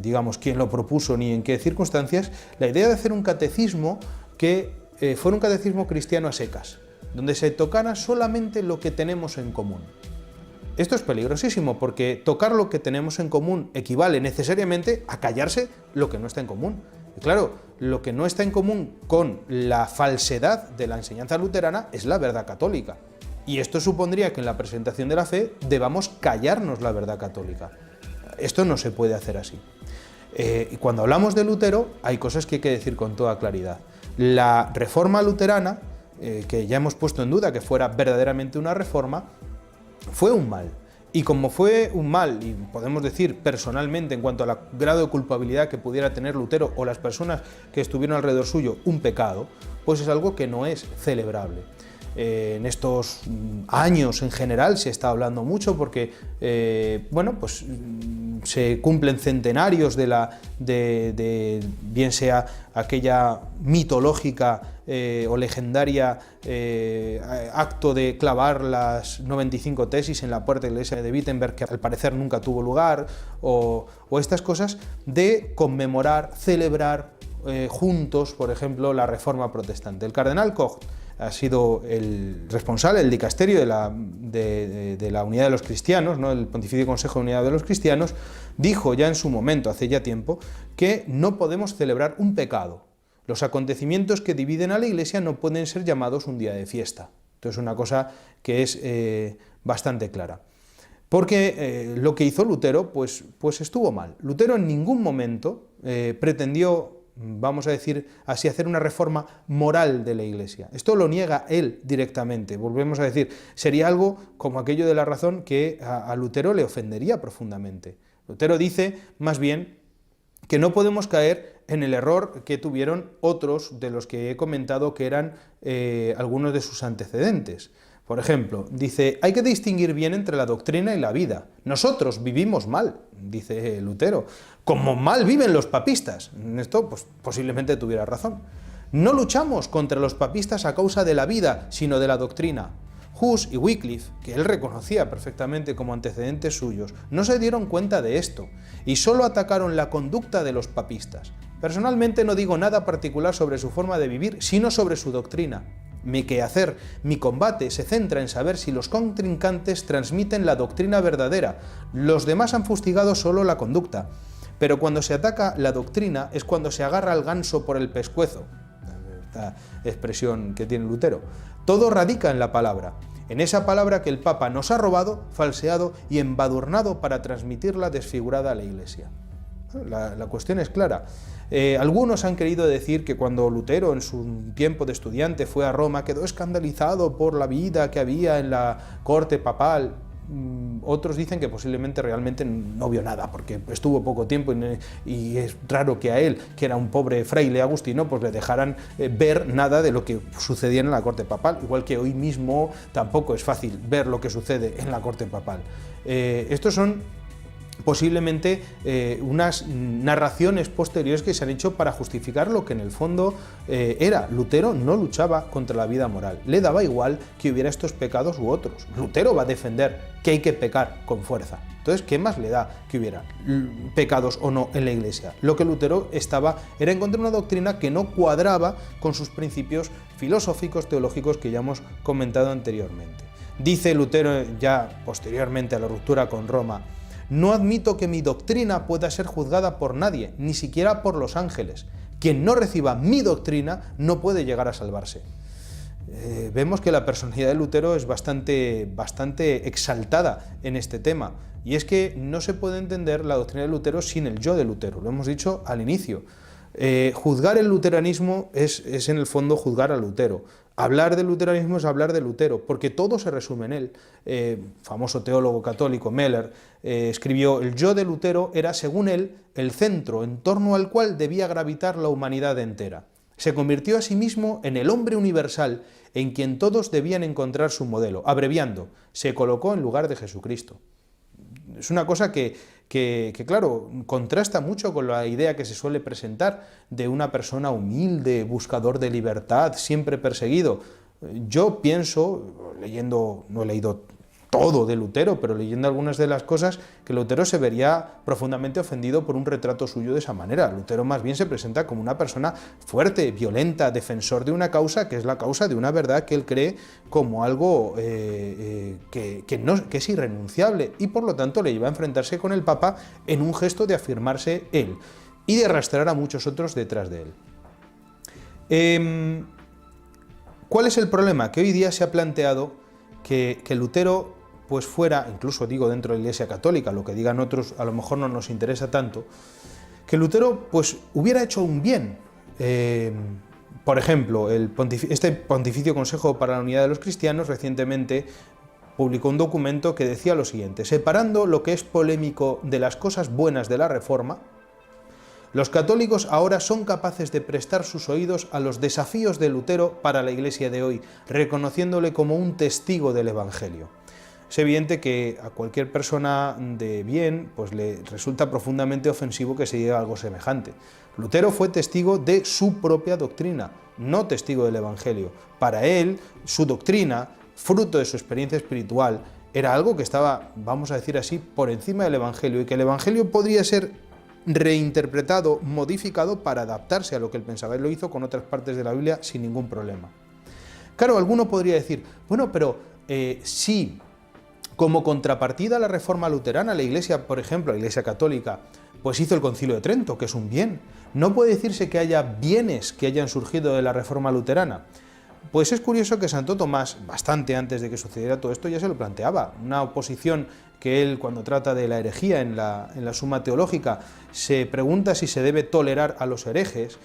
digamos, quién lo propuso ni en qué circunstancias, la idea de hacer un catecismo que fuera un catecismo cristiano a secas, donde se tocara solamente lo que tenemos en común. Esto es peligrosísimo, porque tocar lo que tenemos en común equivale necesariamente a callarse lo que no está en común. Y claro, lo que no está en común con la falsedad de la enseñanza luterana es la verdad católica. Y esto supondría que en la presentación de la fe debamos callarnos la verdad católica. Esto no se puede hacer así. Y cuando hablamos de Lutero, hay cosas que hay que decir con toda claridad. La reforma luterana, que ya hemos puesto en duda que fuera verdaderamente una reforma, fue un mal. Y como fue un mal, y podemos decir personalmente en cuanto al grado de culpabilidad que pudiera tener Lutero o las personas que estuvieron alrededor suyo, un pecado, pues es algo que no es celebrable. En estos años en general se está hablando mucho porque, bueno, pues se cumplen centenarios de bien sea aquella mitológica o legendaria acto de clavar las 95 tesis en la puerta de la iglesia de Wittenberg, que al parecer nunca tuvo lugar, o estas cosas de conmemorar, celebrar juntos, por ejemplo, la Reforma Protestante. El cardenal Koch ha sido el responsable del dicasterio de la Unidad de los Cristianos, ¿no? El Pontificio Consejo de Unidad de los Cristianos, dijo ya en su momento, hace ya tiempo, que no podemos celebrar un pecado. Los acontecimientos que dividen a la Iglesia no pueden ser llamados un día de fiesta. Esto es una cosa que es bastante clara. Porque lo que hizo Lutero pues estuvo mal. Lutero en ningún momento pretendió, vamos a decir así, hacer una reforma moral de la Iglesia. Esto lo niega él directamente. Volvemos a decir, sería algo como aquello de la razón que a Lutero le ofendería profundamente. Lutero dice, más bien, que no podemos caer en el error que tuvieron otros de los que he comentado, que eran algunos de sus antecedentes. Por ejemplo, dice, hay que distinguir bien entre la doctrina y la vida. Nosotros vivimos mal, dice Lutero, como mal viven los papistas. En esto, pues, posiblemente tuviera razón. No luchamos contra los papistas a causa de la vida, sino de la doctrina. Hus y Wycliffe, que él reconocía perfectamente como antecedentes suyos, no se dieron cuenta de esto y solo atacaron la conducta de los papistas. Personalmente no digo nada particular sobre su forma de vivir, sino sobre su doctrina. Mi quehacer, mi combate se centra en saber si los contrincantes transmiten la doctrina verdadera. Los demás han fustigado solo la conducta. Pero cuando se ataca la doctrina es cuando se agarra al ganso por el pescuezo. Esta expresión que tiene Lutero. Todo radica en la palabra. En esa palabra que el Papa nos ha robado, falseado y embadurnado para transmitirla desfigurada a la Iglesia. La cuestión es clara. Algunos han querido decir que cuando Lutero en su tiempo de estudiante fue a Roma quedó escandalizado por la vida que había en la corte papal. Otros dicen que posiblemente realmente no vio nada porque estuvo poco tiempo y es raro que a él, que era un pobre fraile agustino, pues le dejaran ver nada de lo que sucedía en la corte papal, igual que hoy mismo tampoco es fácil ver lo que sucede en la corte papal. Estos son posiblemente unas narraciones posteriores que se han hecho para justificar lo que en el fondo era. Lutero no luchaba contra la vida moral, le daba igual que hubiera estos pecados u otros. Lutero va a defender que hay que pecar con fuerza. Entonces, ¿qué más le da que hubiera pecados o no en la Iglesia? Lo que Lutero era en contra de una doctrina que no cuadraba con sus principios filosóficos, teológicos que ya hemos comentado anteriormente. Dice Lutero ya posteriormente a la ruptura con Roma: no admito que mi doctrina pueda ser juzgada por nadie, ni siquiera por los ángeles. Quien no reciba mi doctrina no puede llegar a salvarse. Vemos que la personalidad de Lutero es bastante exaltada en este tema. Y es que no se puede entender la doctrina de Lutero sin el yo de Lutero. Lo hemos dicho al inicio. Juzgar el luteranismo es en el fondo juzgar a Lutero. Hablar del luteranismo es hablar de Lutero, porque todo se resume en él. Famoso teólogo católico, Meller, escribió: el yo de Lutero era, según él, el centro en torno al cual debía gravitar la humanidad entera. Se convirtió a sí mismo en el hombre universal en quien todos debían encontrar su modelo. Abreviando, se colocó en lugar de Jesucristo. Es una cosa que claro, contrasta mucho con la idea que se suele presentar de una persona humilde, buscador de libertad, siempre perseguido. Yo pienso, leyendo, no he leído todo de Lutero, pero leyendo algunas de las cosas, que Lutero se vería profundamente ofendido por un retrato suyo de esa manera. Lutero más bien se presenta como una persona fuerte, violenta, defensor de una causa que es la causa de una verdad que él cree como algo que es irrenunciable, y por lo tanto le lleva a enfrentarse con el Papa en un gesto de afirmarse él y de arrastrar a muchos otros detrás de él. ¿Cuál es el problema? Que hoy día se ha planteado que Lutero pues fuera, incluso digo dentro de la Iglesia Católica, lo que digan otros a lo mejor no nos interesa tanto, que Lutero pues hubiera hecho un bien. Por ejemplo, este Pontificio Consejo para la Unidad de los Cristianos recientemente publicó un documento que decía lo siguiente: separando lo que es polémico de las cosas buenas de la Reforma, los católicos ahora son capaces de prestar sus oídos a los desafíos de Lutero para la Iglesia de hoy, reconociéndole como un testigo del Evangelio. Es evidente que a cualquier persona de bien pues le resulta profundamente ofensivo que se diga algo semejante. Lutero fue testigo de su propia doctrina, no testigo del Evangelio. Para él, su doctrina, fruto de su experiencia espiritual, era algo que estaba, vamos a decir así, por encima del Evangelio, y que el Evangelio podría ser reinterpretado, modificado para adaptarse a lo que él pensaba. Él lo hizo con otras partes de la Biblia sin ningún problema. Claro, alguno podría decir, bueno, pero sí, como contrapartida a la reforma luterana, la Iglesia, por ejemplo, la Iglesia Católica, pues hizo el Concilio de Trento, que es un bien. ¿No puede decirse que haya bienes que hayan surgido de la reforma luterana? Pues es curioso que Santo Tomás, bastante antes de que sucediera todo esto, ya se lo planteaba. Una oposición que él, cuando trata de la herejía en la Suma Teológica, se pregunta si se debe tolerar a los herejes,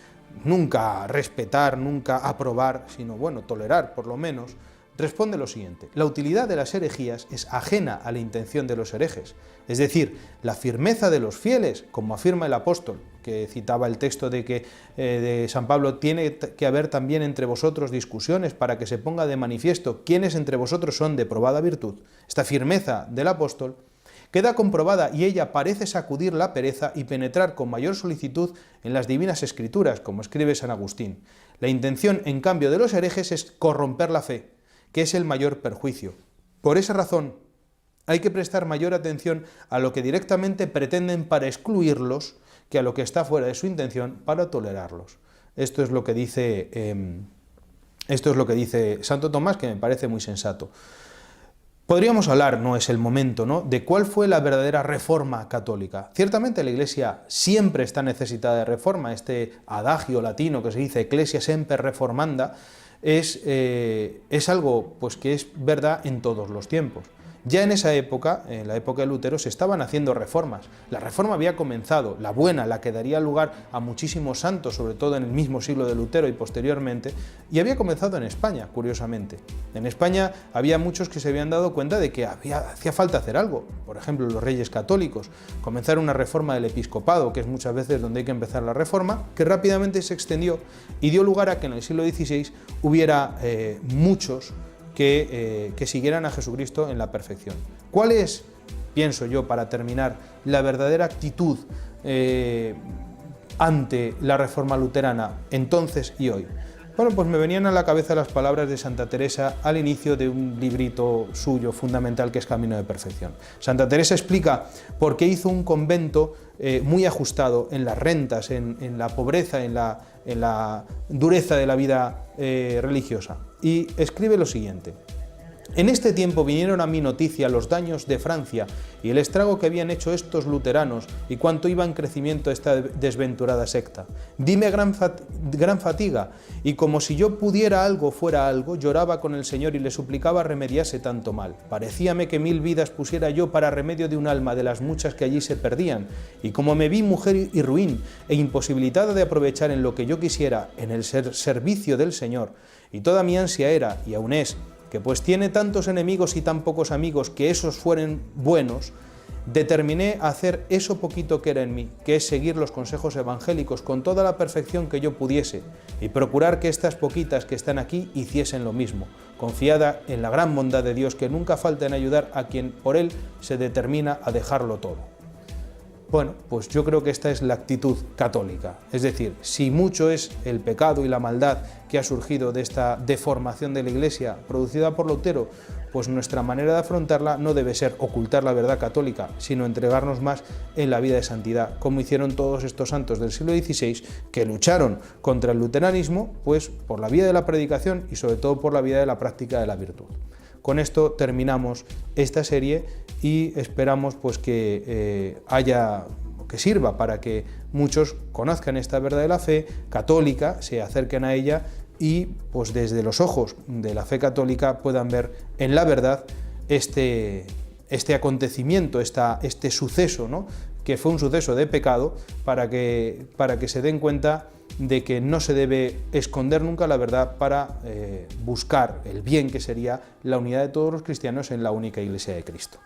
nunca respetar, nunca aprobar, sino, bueno, tolerar por lo menos. Responde lo siguiente: la utilidad de las herejías es ajena a la intención de los herejes, es decir, la firmeza de los fieles, como afirma el apóstol, que citaba el texto de San Pablo: tiene que haber también entre vosotros discusiones para que se ponga de manifiesto quiénes entre vosotros son de probada virtud. Esta firmeza del apóstol queda comprobada y ella parece sacudir la pereza y penetrar con mayor solicitud en las divinas escrituras, como escribe San Agustín. La intención, en cambio, de los herejes es corromper la fe, que es el mayor perjuicio. Por esa razón, hay que prestar mayor atención a lo que directamente pretenden para excluirlos que a lo que está fuera de su intención para tolerarlos. Esto es lo que dice Esto es lo que dice Santo Tomás, que me parece muy sensato. Podríamos hablar, no es el momento, ¿no?, de cuál fue la verdadera reforma católica. Ciertamente la Iglesia siempre está necesitada de reforma. Este adagio latino que se dice Ecclesia semper reformanda es algo pues, que es verdad en todos los tiempos. Ya en esa época, en la época de Lutero, se estaban haciendo reformas. La reforma había comenzado, la buena, la que daría lugar a muchísimos santos, sobre todo en el mismo siglo de Lutero y posteriormente, y había comenzado en España, curiosamente. En España había muchos que se habían dado cuenta de que hacía falta hacer algo. Por ejemplo, los reyes católicos comenzaron una reforma del episcopado, que es muchas veces donde hay que empezar la reforma, que rápidamente se extendió y dio lugar a que en el siglo XVI hubiera muchos que siguieran a Jesucristo en la perfección. ¿Cuál es, pienso yo, para terminar, la verdadera actitud ante la reforma luterana entonces y hoy? Bueno, pues me venían a la cabeza las palabras de Santa Teresa al inicio de un librito suyo fundamental que es Camino de Perfección. Santa Teresa explica por qué hizo un convento muy ajustado en las rentas, en la pobreza, en la dureza de la vida religiosa. Y escribe lo siguiente: en este tiempo vinieron a mi noticia los daños de Francia y el estrago que habían hecho estos luteranos y cuánto iba en crecimiento esta desventurada secta. Dime gran fatiga, y como si yo pudiera algo fuera algo, lloraba con el Señor y le suplicaba remediase tanto mal. Parecíame que 1000 vidas pusiera yo para remedio de un alma de las muchas que allí se perdían, y como me vi mujer y ruin e imposibilitada de aprovechar en lo que yo quisiera en el servicio del Señor, y toda mi ansia era, y aún es, que pues tiene tantos enemigos y tan pocos amigos, que esos fueren buenos, determiné a hacer eso poquito que era en mí, que es seguir los consejos evangélicos con toda la perfección que yo pudiese, y procurar que estas poquitas que están aquí hiciesen lo mismo, confiada en la gran bondad de Dios, que nunca falta en ayudar a quien por él se determina a dejarlo todo. Bueno, pues yo creo que esta es la actitud católica. Es decir, si mucho es el pecado y la maldad que ha surgido de esta deformación de la Iglesia producida por Lutero, pues nuestra manera de afrontarla no debe ser ocultar la verdad católica, sino entregarnos más en la vida de santidad, como hicieron todos estos santos del siglo XVI que lucharon contra el luteranismo, pues por la vía de la predicación y sobre todo por la vía de la práctica de la virtud. Con esto terminamos esta serie y esperamos pues que sirva para que muchos conozcan esta verdad de la fe católica, se acerquen a ella y pues desde los ojos de la fe católica puedan ver en la verdad este acontecimiento, este suceso, ¿no?, que fue un suceso de pecado, para que se den cuenta de que no se debe esconder nunca la verdad para buscar el bien que sería la unidad de todos los cristianos en la única Iglesia de Cristo.